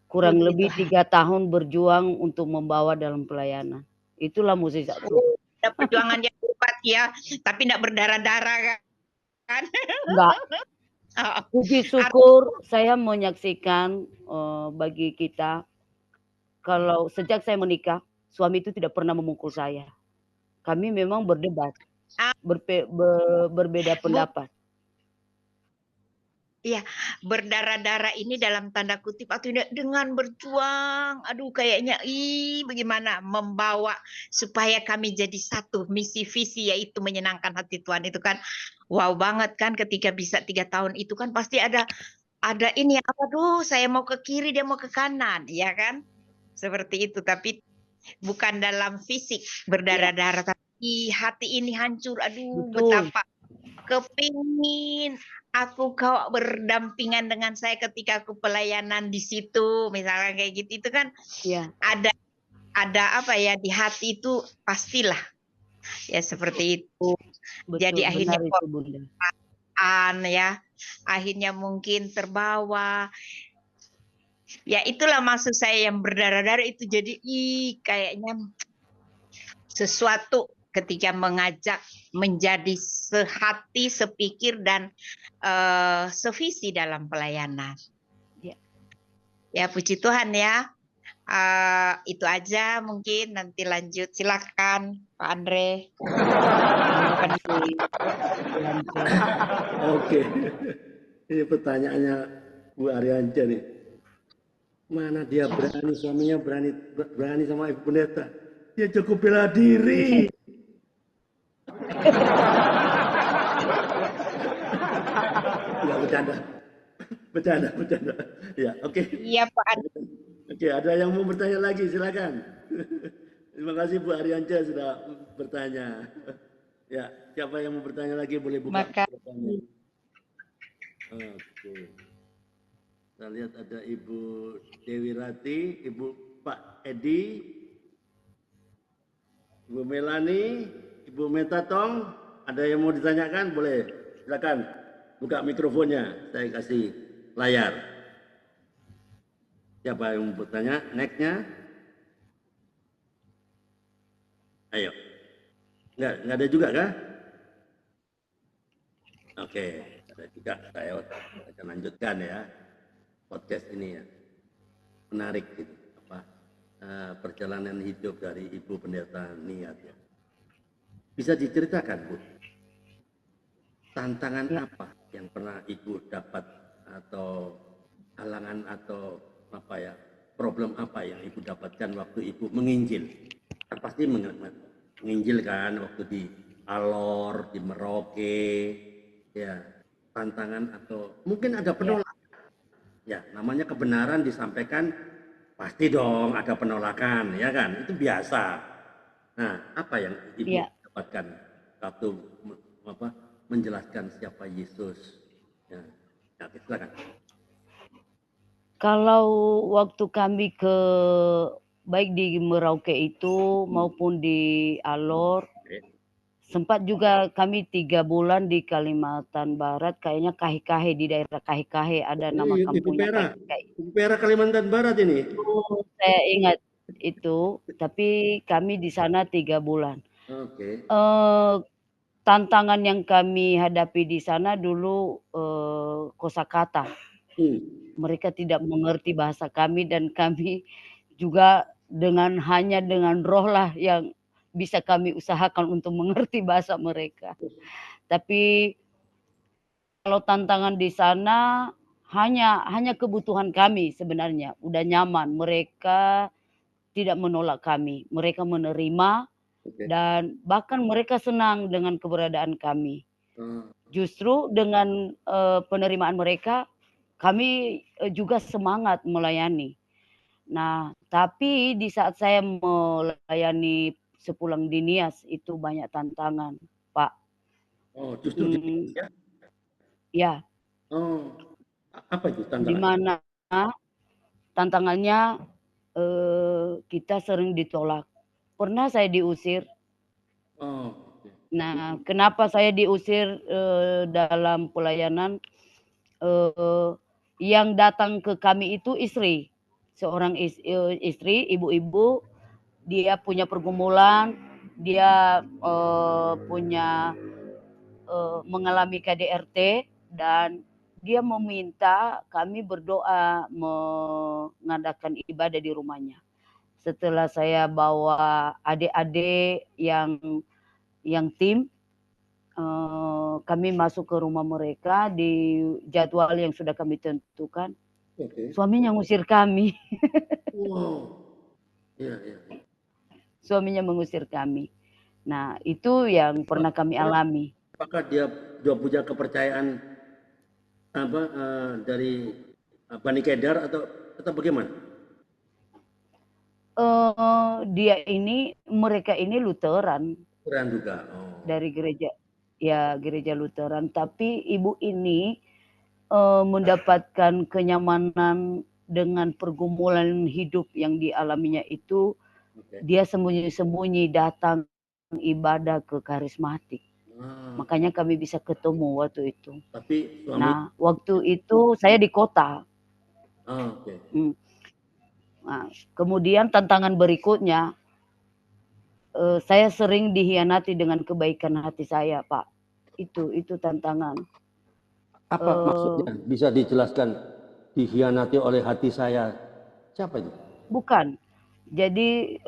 kurang lebih 3 tahun berjuang untuk membawa dalam pelayanan. Itulah mukjizat Tuhan. Perjuangan yang hebat ya, tapi tidak berdarah-darah kan? Enggak. Puji syukur saya menyaksikan bagi kita, kalau sejak saya menikah, suami itu tidak pernah memukul saya. Kami memang berdebat, berbeda pendapat. Iya, berdarah-darah ini dalam tanda kutip atau tidak, dengan berjuang. Aduh, kayaknya bagaimana membawa supaya kami jadi satu misi visi, yaitu menyenangkan hati Tuhan itu kan. Wow banget kan ketika bisa 3 tahun itu kan pasti ada ini, aduh saya mau ke kiri, dia mau ke kanan, ya kan? Seperti itu, tapi bukan dalam fisik berdarah-darah, tapi hati ini hancur. Aduh, betapa kepingin aku kau berdampingan dengan saya ketika aku pelayanan di situ, misalnya kayak gitu. Itu kan ada apa ya di hati itu pastilah ya seperti itu. Betul, jadi akhirnya ya akhirnya mungkin terbawa. Ya itulah maksud saya, yang berdarah-darah itu jadi kayaknya sesuatu ketika mengajak menjadi sehati, sepikir, dan sevisi dalam pelayanan. Ya puji Tuhan ya. Itu aja mungkin, nanti lanjut. Silakan Pak Andre. Oke. Ini pertanyaannya Bu Arianca nih. Mana dia berani, suaminya berani sama Ibu Pendeta. Dia cukup bela diri. Ya, bercanda. Ya, oke. Iya Pak Andre. Oke, ada yang mau bertanya lagi, silakan. Terima kasih Bu Arianca sudah bertanya. Ya, siapa yang mau bertanya lagi boleh buka. Makasih. Oke. Kita lihat ada Ibu Dewi Rati, Ibu Pak Edi, Ibu Melani, Ibu Metatong. Ada yang mau ditanyakan? Boleh, silakan buka mikrofonnya. Saya kasih layar. Siapa yang mau bertanya? Next-nya. Ayo. Enggak ada juga kah? Oke, ada juga. Saya akan lanjutkan ya podcast ini ya. Menarik gitu, perjalanan hidup dari Ibu Pendeta Niat ya. Bisa diceritakan Bu, tantangan apa yang pernah Ibu dapat, atau halangan, atau problem apa yang Ibu dapatkan waktu Ibu menginjil? Kan pasti menginjil kan waktu di Alor, di Merauke, ya tantangan atau mungkin ada Ya, penolakan. Ya, namanya kebenaran disampaikan pasti dong ada penolakan, ya kan? Itu biasa. Nah, apa yang Ibu ya. dapatkan waktu menjelaskan siapa Yesus? Ya, ya silakan. Kalau waktu kami baik di Merauke itu maupun di Alor, Oke. sempat juga kami 3 bulan di Kalimantan Barat, kayaknya Kahikahe, di daerah Kahikahe, ada nama Ibu kampungnya Pera, Kahikahe. Ibu Pera Kalimantan Barat ini. Saya ingat itu, tapi kami di sana 3 bulan. Oke. Tantangan yang kami hadapi di sana dulu, kosakata. Mereka tidak mengerti bahasa kami dan kami juga hanya dengan roh lah yang bisa kami usahakan untuk mengerti bahasa mereka. Tapi kalau tantangan di sana hanya kebutuhan kami sebenarnya, udah nyaman. Mereka tidak menolak kami, mereka menerima dan bahkan mereka senang dengan keberadaan kami. Justru dengan penerimaan mereka, kami juga semangat melayani. Nah, tapi di saat saya melayani sepulang di Nias itu banyak tantangan, Pak. Oh, justru ya? Ya. Oh, apa itu Di tantangannya? mana tantangannya kita sering ditolak. Pernah saya diusir. Oh. Nah, kenapa saya diusir dalam pelayanan? Yang datang ke kami itu istri, seorang istri, ibu-ibu, dia punya pergumulan, dia punya mengalami KDRT dan dia meminta kami berdoa mengadakan ibadah di rumahnya. Setelah saya bawa adik-adik yang tim, kami masuk ke rumah mereka di jadwal yang sudah kami tentukan. Suaminya ngusir kami. Wow. Iya. Suaminya mengusir kami. Nah, itu yang pernah kami alami. Apakah dia punya kepercayaan dari Bani Kedar atau bagaimana? Mereka ini Lutheran. Lutheran juga. Oh. Dari gereja Lutheran. Tapi ibu ini mendapatkan kenyamanan dengan pergumulan hidup yang dialaminya itu. Dia sembunyi-sembunyi datang ibadah ke karismatik. Makanya kami bisa ketemu waktu itu. Tapi Nah, waktu itu saya di kota. Nah, kemudian tantangan berikutnya, saya sering dihianati dengan kebaikan hati saya, Pak. Itu tantangan. Apa maksudnya? Bisa dijelaskan dihianati oleh hati saya? Siapa itu? Bukan. Jadi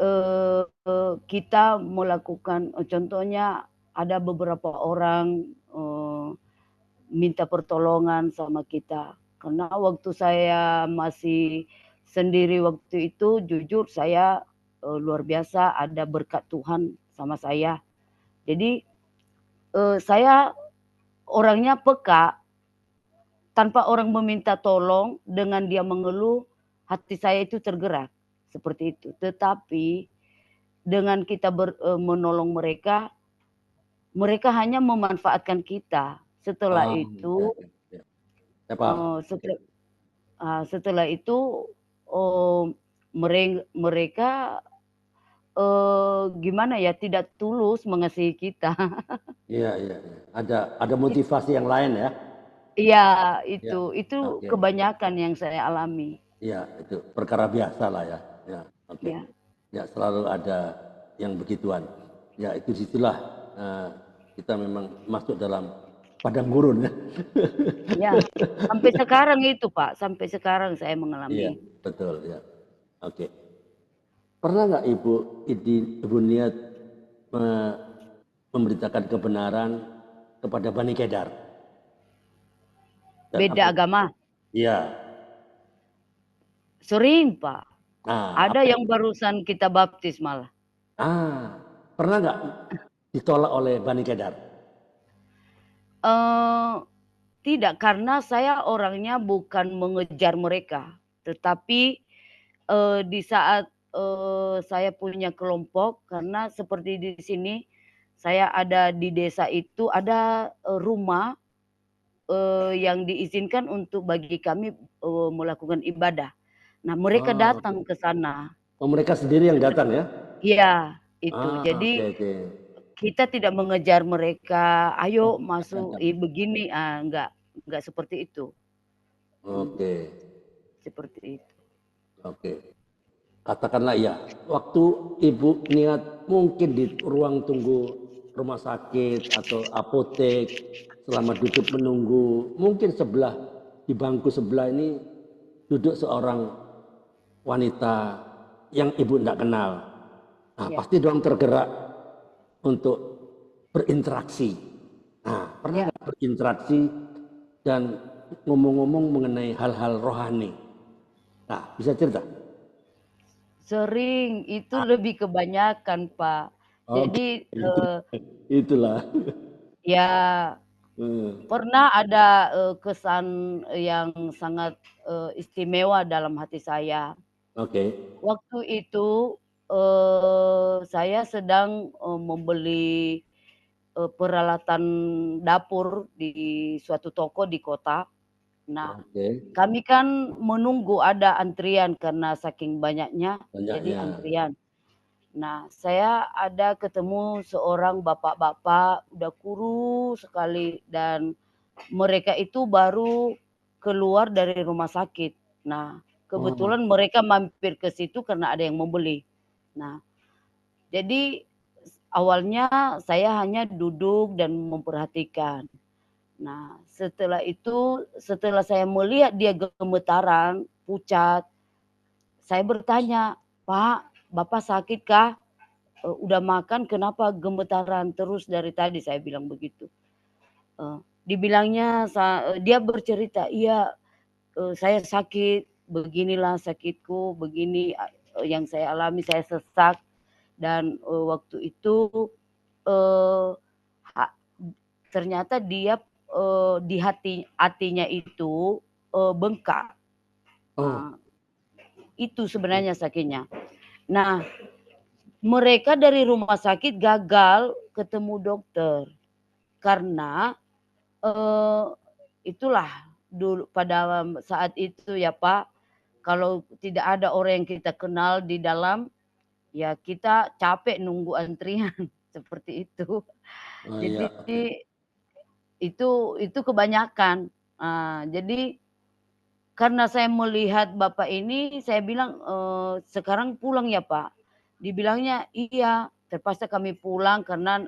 kita melakukan, contohnya ada beberapa orang minta pertolongan sama kita. Karena waktu saya masih sendiri waktu itu, jujur saya luar biasa ada berkat Tuhan sama saya. Jadi saya orangnya peka, tanpa orang meminta tolong, dengan dia mengeluh, hati saya itu tergerak. Seperti itu. Tetapi dengan kita menolong mereka, mereka hanya memanfaatkan kita. Setelah itu, setelah itu mereka gimana ya, tidak tulus mengasihi kita. Iya. Ada motivasi yang lain ya? Iya, itu kebanyakan yang saya alami. Iya, itu perkara biasa lah ya. Ya, oke. Ya, selalu ada yang begituan. Ya, itu situlah kita memang masuk dalam padang gurun ya. Ya, sampai sekarang itu Pak, sampai sekarang saya mengalami. Iya, betul ya. Oke. Pernah nggak Ibu niat memberitakan kebenaran kepada Bani Kedar? Beda agama? Iya. Sering Pak. Nah, Ada yang barusan kita baptis malah. pernah nggak ditolak oleh Bani Kedar? Tidak, karena saya orangnya bukan mengejar mereka, tetapi di saat saya punya kelompok, karena seperti di sini saya ada di desa itu ada rumah yang diizinkan untuk bagi kami melakukan ibadah. Nah, mereka Oh, datang ke sana. oh, mereka sendiri yang datang ya? Iya, itu. Oke, Jadi oke. kita tidak mengejar mereka, Oh, "Ayo masuk, datang. begini," enggak seperti itu. Oke, Seperti itu. oke. Katakanlah ya, waktu ibu niat mungkin di ruang tunggu rumah sakit atau apotek selama duduk menunggu, mungkin di bangku sebelah ini duduk seorang wanita yang ibu tidak kenal. Nah, Ya, pasti dong tergerak untuk berinteraksi. Nah, pernah ya. nggak berinteraksi dan ngomong-ngomong mengenai hal-hal rohani? Nah, bisa cerita? Sering, itu lebih kebanyakan, Pak. Oke, Jadi, itulah. ya Hmm, pernah ada, kesan yang sangat, istimewa dalam hati saya. Oke. Waktu itu, saya sedang, membeli, peralatan dapur di suatu toko di kota. Nah, Oke, kami kan menunggu ada antrian karena saking banyaknya, jadi banyaknya. antrian. Nah, saya ada ketemu seorang bapak-bapak udah kurus sekali dan mereka itu baru keluar dari rumah sakit. Nah, Oh, kebetulan mereka mampir ke situ karena ada yang mau beli. Nah, jadi awalnya saya hanya duduk dan memperhatikan. Nah, setelah saya melihat dia gemetaran, pucat, saya bertanya, "Pak, Bapak sakit kah? Udah makan kenapa gemetaran terus dari tadi?" Saya bilang begitu. Dibilangnya dia bercerita, "Iya, saya sakit, beginilah sakitku, begini yang saya alami, saya sesak dan waktu itu eh, ha- ternyata dia di hatinya itu bengkak. oh, Ah, itu sebenarnya sakitnya. Nah, mereka dari rumah sakit gagal ketemu dokter karena eh, itulah dulu pada saat itu ya Pak, kalau tidak ada orang yang kita kenal di dalam, ya kita capek nunggu antrian seperti itu. oh iya, Jadi oke. itu kebanyakan. Jadi karena saya melihat Bapak ini, saya bilang, "Sekarang pulang ya Pak?" Dibilangnya, "Iya, terpaksa kami pulang karena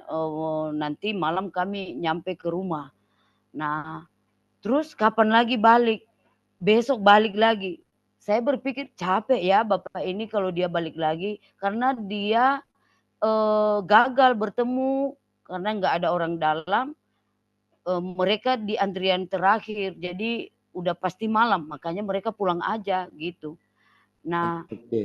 nanti malam kami nyampe ke rumah." Nah, terus kapan lagi balik? Besok balik lagi. Saya berpikir capek ya Bapak ini kalau dia balik lagi karena dia gagal bertemu karena nggak ada orang dalam. Mereka di antrian terakhir, jadi udah pasti malam, makanya mereka pulang aja gitu. Nah, Oke.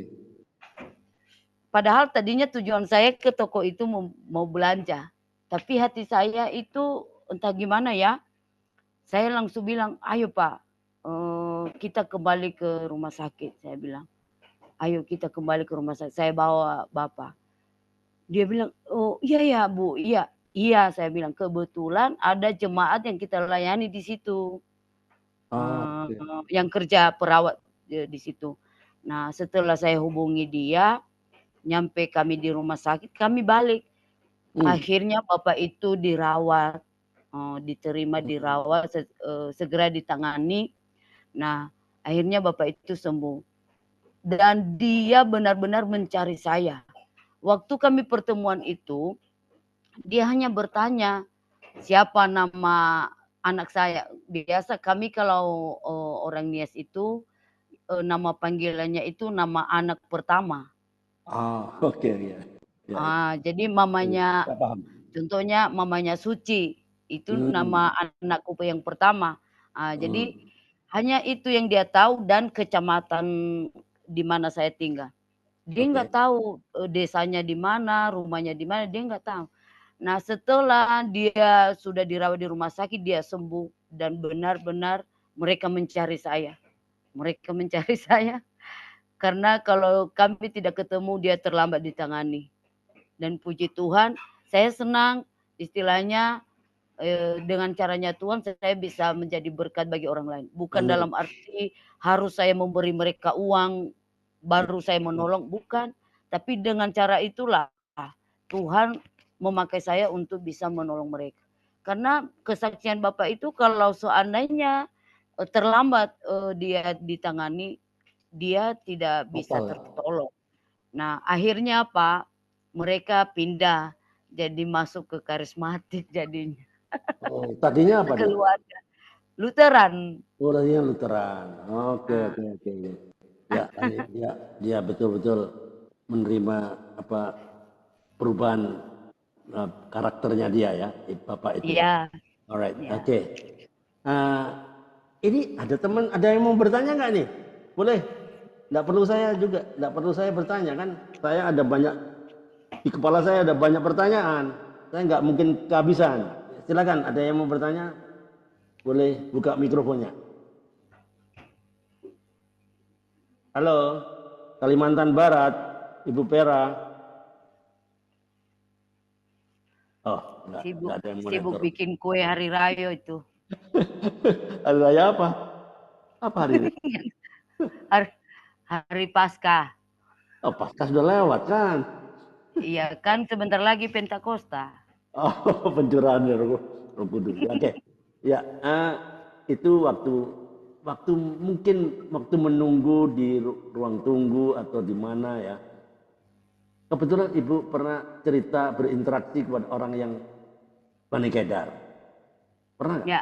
padahal tadinya tujuan saya ke toko itu mau belanja, tapi hati saya itu entah gimana ya, saya langsung bilang, "Ayo Pak, kita kembali ke rumah sakit," saya bilang. "Ayo kita kembali ke rumah sakit, saya bawa Bapak." Dia bilang, "Oh iya ya Bu, iya." "Iya," saya bilang, "kebetulan ada jemaat yang kita layani di situ." Oh, oke. Yang kerja perawat di situ. Nah, setelah saya hubungi dia, nyampe kami di rumah sakit, kami balik. Hmm. Akhirnya Bapak itu dirawat, diterima dirawat, segera ditangani. Nah, akhirnya Bapak itu sembuh dan dia benar-benar mencari saya. Waktu kami pertemuan itu, dia hanya bertanya, "Siapa nama anak saya?" Biasa kami kalau, orang Nias itu nama panggilannya itu nama anak pertama. Ah, oke ya. Ya, ya. Jadi Saya paham. contohnya mamanya Suci, itu Hmm. nama anakku yang pertama. Jadi Hmm. hanya itu yang dia tahu dan kecamatan di mana saya tinggal. Dia Oke. nggak tahu, desanya di mana, rumahnya di mana, dia nggak tahu. Nah, setelah dia sudah dirawat di rumah sakit, dia sembuh dan benar-benar mereka mencari saya. Mereka mencari saya karena kalau kami tidak ketemu dia terlambat ditangani. Dan puji Tuhan, saya senang istilahnya dengan caranya Tuhan saya bisa menjadi berkat bagi orang lain. Bukan Amin. dalam arti harus saya memberi mereka uang baru saya menolong, bukan. Tapi dengan cara itulah Tuhan memakai saya untuk bisa menolong mereka. Karena kesaksian Bapak itu kalau seandainya terlambat dia ditangani, dia tidak bisa Total. tertolong. Nah, akhirnya apa? Mereka pindah jadi masuk ke karismatik jadinya. Oh, tadinya apa dia? Keluarga Lutheran. Oh, tadinya Lutheran. Oke, Nah, oke, oke. Ya, dia betul-betul menerima apa perubahan karakternya dia ya, Bapak itu ya. iya, Alright, iya. oke. Ini ada yang mau bertanya nggak nih? Boleh? Nggak perlu saya juga, nggak perlu saya bertanya kan? Saya ada banyak di kepala saya ada banyak pertanyaan. Saya nggak mungkin kehabisan. Silakan, ada yang mau bertanya? Boleh buka mikrofonnya. Halo, Kalimantan Barat, Ibu Pera. Oh, nggak ada yang Sibuk monitor. bikin kue hari raya itu. Hari raya apa? Apa hari ini? Hari Paskah. Oh, Paskah sudah lewat kan? Iya kan sebentar lagi Pentakosta. Oh, pencurahan Roh Kudus. Oke. Ya, itu waktu mungkin waktu menunggu di ruang tunggu atau di mana ya. Kebetulan Ibu pernah cerita berinteraksi kepada orang yang Bani Kedar. Pernah nggak? Ya,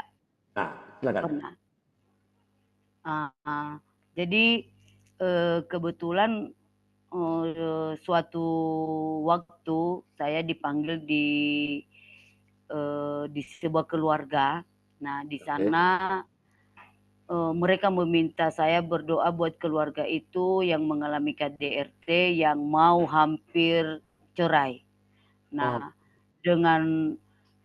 Nah, silakan. pernah. Jadi kebetulan suatu waktu saya dipanggil di sebuah keluarga. Nah, di sana mereka meminta saya berdoa buat keluarga itu yang mengalami KDRT yang mau hampir cerai. Nah, dengan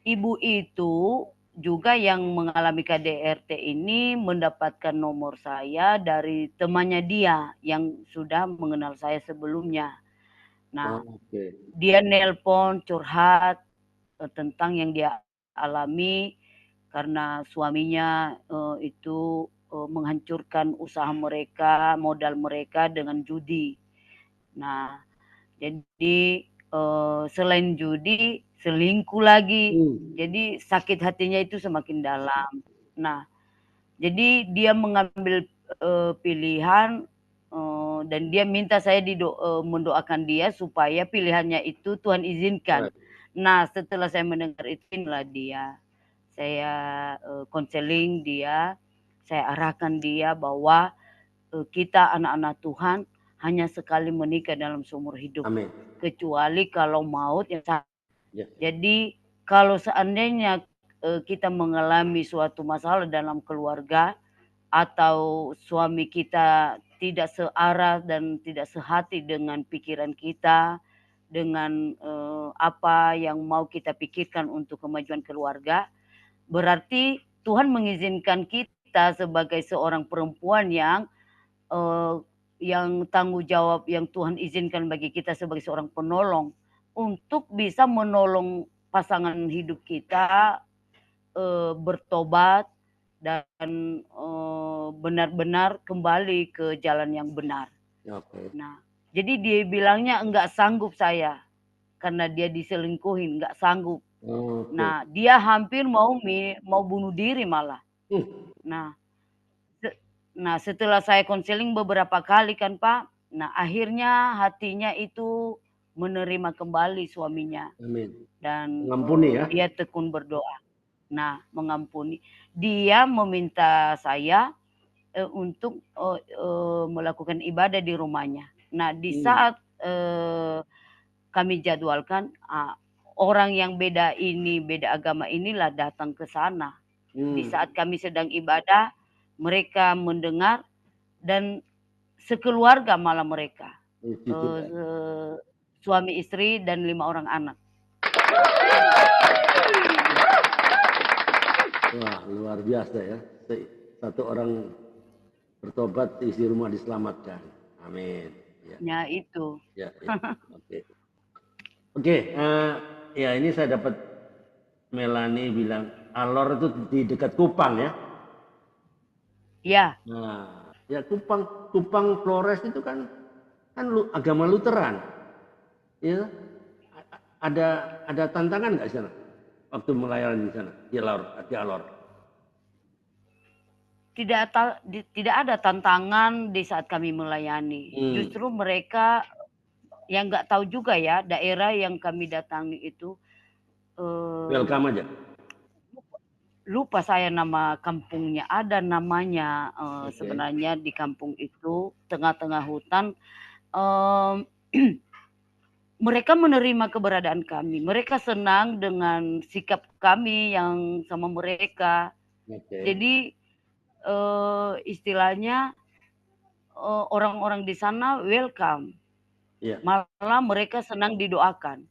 ibu itu juga yang mengalami KDRT ini mendapatkan nomor saya dari temannya dia yang sudah mengenal saya sebelumnya. Nah, dia nelpon curhat tentang yang dia alami karena suaminya itu menghancurkan usaha mereka, modal mereka dengan judi. Nah, jadi selain judi, selingkuh lagi. Jadi sakit hatinya itu semakin dalam. Nah, jadi dia mengambil pilihan dan dia minta saya mendoakan dia supaya pilihannya itu Tuhan izinkan. Nah, setelah saya mendengar itu, inilah dia. Saya konseling dia, saya arahkan dia bahwa kita anak-anak Tuhan hanya sekali menikah dalam seumur hidup. Amin. Kecuali kalau maut yang Jadi kalau seandainya kita mengalami suatu masalah dalam keluarga atau suami kita tidak searah dan tidak sehati dengan pikiran kita, dengan apa yang mau kita pikirkan untuk kemajuan keluarga, berarti Tuhan mengizinkan kita sebagai seorang perempuan yang tanggung jawab yang Tuhan izinkan bagi kita sebagai seorang penolong untuk bisa menolong pasangan hidup kita bertobat dan benar-benar kembali ke jalan yang benar. Nah, jadi dia bilangnya enggak sanggup saya karena dia diselingkuhin, enggak sanggup. Nah, dia hampir mau bunuh diri malah. Nah, setelah saya konseling beberapa kali kan Pak, nah akhirnya hatinya itu menerima kembali suaminya. Amin. Dan mengampuni ya. Dia tekun berdoa. Nah, mengampuni. Dia meminta saya untuk melakukan ibadah di rumahnya. Nah, di saat kami jadwalkan, orang yang beda agama inilah datang ke sana. Di saat kami sedang ibadah, mereka mendengar dan sekeluarga malah mereka. Puji Eh, Tuhan. eh, suami istri dan 5 orang anak. Wah, luar biasa ya. Satu orang bertobat, isi rumah diselamatkan. Amin. Ya, Ya itu. ya, ya. Oke. Oke, ya ini saya dapat Melani bilang Alor itu di dekat Kupang ya. Ya, Nah, ya Kupang Flores itu kan agama Lutheran. Ya. Ada tantangan nggak di sana waktu melayani di sana di Alor? tidak ada tantangan di saat kami melayani. Justru mereka yang nggak tahu juga ya daerah yang kami datangi itu. Welcome aja. Lupa saya nama kampungnya, ada namanya Oke. sebenarnya di kampung itu tengah-tengah hutan. Mereka menerima keberadaan kami. Mereka senang dengan sikap kami yang sama mereka. Oke. Jadi istilahnya orang-orang di sana welcome. Ya. Malah mereka senang didoakan.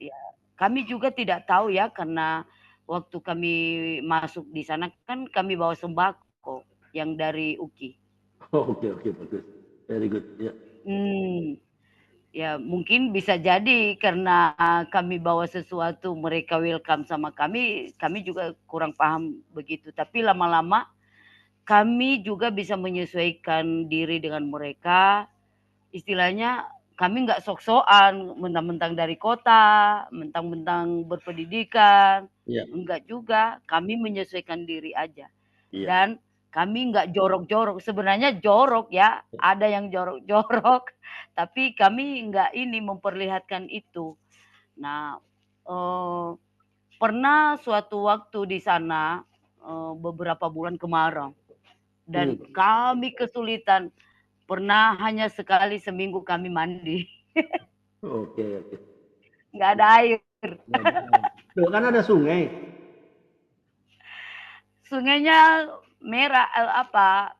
Ya, kami juga tidak tahu ya karena waktu kami masuk di sana kan kami bawa sembako yang dari UKI. Oh, oke, bagus. Very good. Ya. Ya mungkin bisa jadi karena kami bawa sesuatu mereka welcome sama kami juga kurang paham begitu. Tapi lama-lama kami juga bisa menyesuaikan diri dengan mereka. Istilahnya kami nggak sok-sokan mentang-mentang dari kota, mentang-mentang berpendidikan. Ya. Enggak juga, kami menyesuaikan diri aja. Ya. Dan kami nggak jorok-jorok. Sebenarnya jorok ya, ada yang jorok-jorok. Tapi kami nggak memperlihatkan itu. Nah, pernah suatu waktu di sana beberapa bulan kemarin. Dan kami kesulitan. Pernah hanya sekali seminggu kami mandi. Oke. Nggak ada air. Tuh, kan ada sungai. Sungainya merah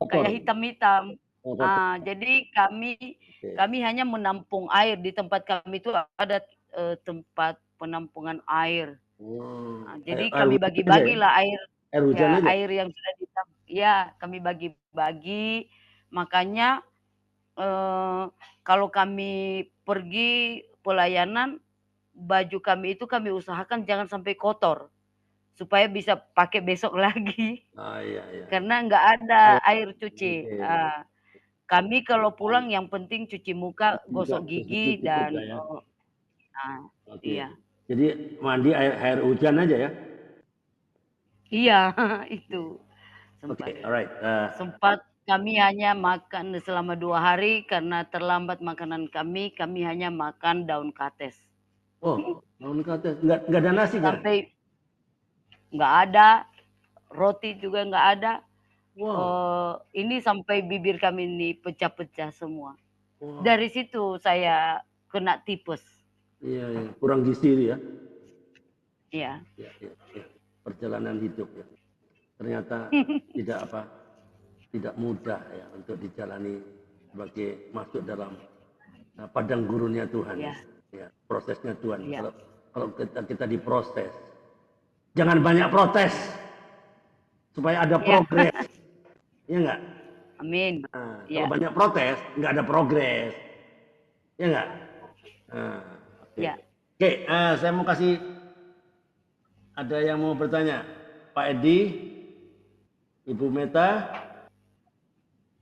kayak hitam-hitam. Jadi kami hanya menampung air di tempat kami itu ada tempat penampungan air. Jadi kami bagi-bagilah air. Air yang sudah ditampung. Ya, kami bagi-bagi. Makanya kalau kami pergi pelayanan, baju kami itu kami usahakan jangan sampai kotor supaya bisa pakai besok lagi. Iya. Karena nggak ada air cuci. Kami kalau pulang yang penting cuci muka, gosok gigi dan iya. Jadi mandi air hujan aja ya? Iya, itu. Sempat kami hanya makan selama 2 hari karena terlambat makanan kami hanya makan daun kates. Oh, daun kates. Nggak ada nasi kan? Sampai nggak ada, roti juga nggak ada. Ini sampai bibir kami ini pecah-pecah semua. Dari situ saya kena tipes. Iya, kurang gizi ya. Iya. Perjalanan hidup ya. Ternyata tidak mudah ya untuk dijalani sebagai masuk dalam padang gurunnya Tuhan. Ya, prosesnya Tuhan. Kalau kita diproses, jangan banyak protes supaya ada progres. Ya enggak? Amin. Kalau banyak protes, nggak ada progres. Ya enggak? Oke, saya mau kasih, ada yang mau bertanya? Pak Edi, Ibu Meta,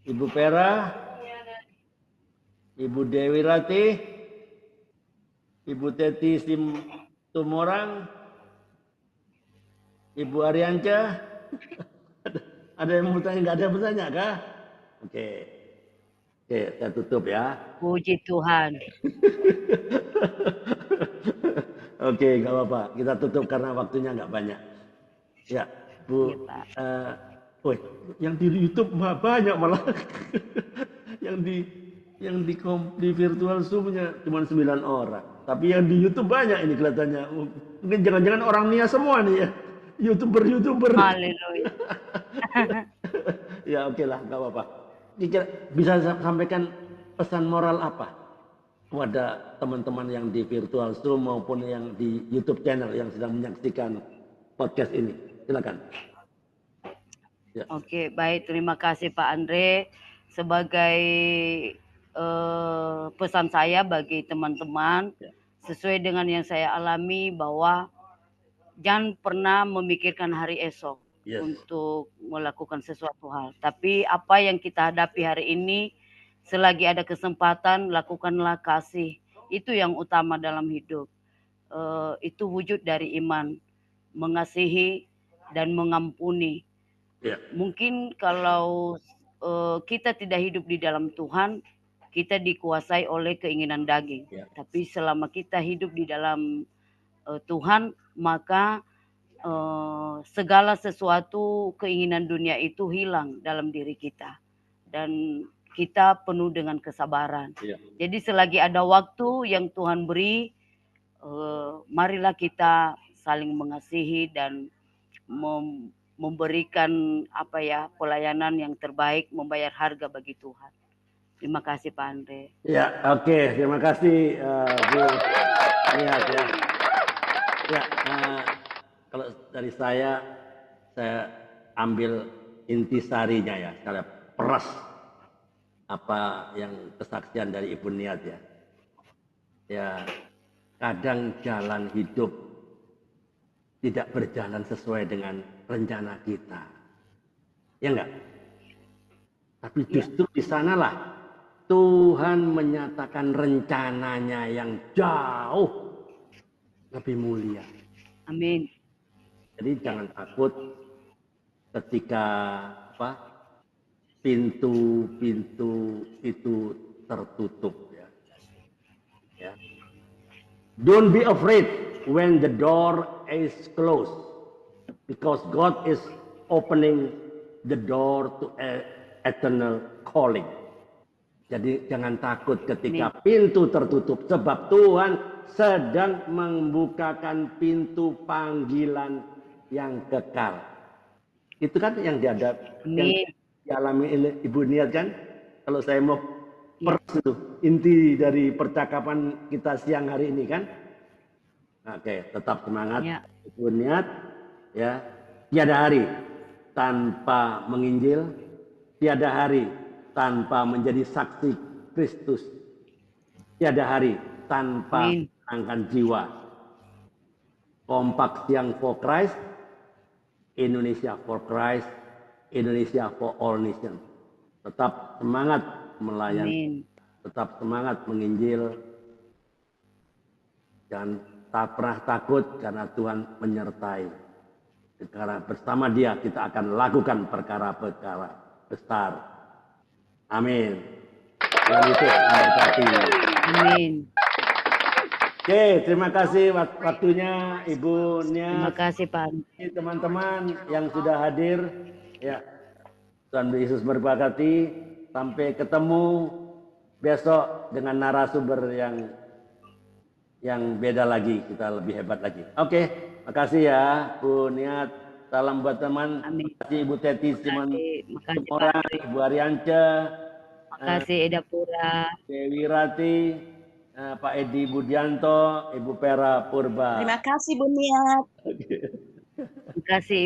Ibu Pera, Ibu Dewi Ratih, Ibu Teti Tumorang, Ibu Arianca. Ada yang mau bertanya? Nggak ada yang bertanya kah? Oke, saya tutup ya. Puji Tuhan. Oke, nggak apa-apa. Kita tutup karena waktunya nggak banyak. Ya, Bu. Yang di YouTube banyak malah. yang di virtual Zoom-nya cuma 9 orang. Tapi yang di YouTube banyak ini kelihatannya. Mungkin jangan-jangan orang Nia semua nih ya. YouTuber. Haleluya. Ya oke lah, nggak apa-apa. bisa sampaikan pesan moral apa kepada teman-teman yang di virtual Zoom maupun yang di YouTube channel yang sedang menyaksikan podcast ini? Silakan. Ya. Oke, baik. Terima kasih Pak Andre. Sebagai pesan saya bagi teman-teman, sesuai dengan yang saya alami, bahwa jangan pernah memikirkan hari esok untuk melakukan sesuatu hal. Tapi apa yang kita hadapi hari ini, selagi ada kesempatan, lakukanlah kasih. Itu yang utama dalam hidup. Itu wujud dari iman, mengasihi dan mengampuni. Mungkin kalau kita tidak hidup di dalam Tuhan, kita dikuasai oleh keinginan daging. Tapi selama kita hidup di dalam Tuhan, maka segala sesuatu keinginan dunia itu hilang dalam diri kita. Dan kita penuh dengan kesabaran. Jadi selagi ada waktu yang Tuhan beri, marilah kita saling mengasihi dan memberikan pelayanan yang terbaik, membayar harga bagi Tuhan. Terima kasih Pak Andre. Ya, oke. Terima kasih Bu Niat ya. Ya, kalau dari saya ambil intisarinya ya, saya peras apa yang kesaksian dari Ibu Niat ya. Ya, kadang jalan hidup tidak berjalan sesuai dengan rencana kita. Ya enggak? Tapi justru di sanalah Tuhan menyatakan rencananya yang jauh lebih mulia. Amin. Jadi jangan takut ketika pintu-pintu itu tertutup ya. Ya. Don't be afraid when the door is closed, because God is opening the door to eternal calling. Jadi jangan takut ketika pintu tertutup, sebab Tuhan sedang membukakan pintu panggilan yang kekal. Itu kan yang dialami Ibu Niat kan? Kalau saya mau peras itu inti dari percakapan kita siang hari ini kan? Oke, tetap semangat Ibu Niat ya. Tiada hari tanpa menginjil, tiada hari tanpa menjadi saksi Kristus, tiada hari tanpa menangkan jiwa. Kompak siang for Christ, Indonesia for Christ, Indonesia for all nations. Tetap semangat melayani, tetap semangat menginjil. Jangan tak pernah takut karena Tuhan menyertai. Karena bersama Dia kita akan lakukan perkara-perkara besar. Amin. Tuhan Yesus memberkati. Amin. Oke, terima kasih waktunya Ibu Nia. Terima kasih Pak. Teman-teman yang sudah hadir, ya Tuhan Yesus memberkati. Sampai ketemu besok dengan narasumber yang beda lagi, kita lebih hebat lagi. Oke, makasih ya Bu Niat. Salam buat teman. Terima kasih Ibu Teti Simon orang, Ibu Ariance. Terima kasih Eda Pura. Dewi Rati, Pak Edi Budianto, Ibu Pera Purba. Terima kasih Bu Niat. Terima kasih.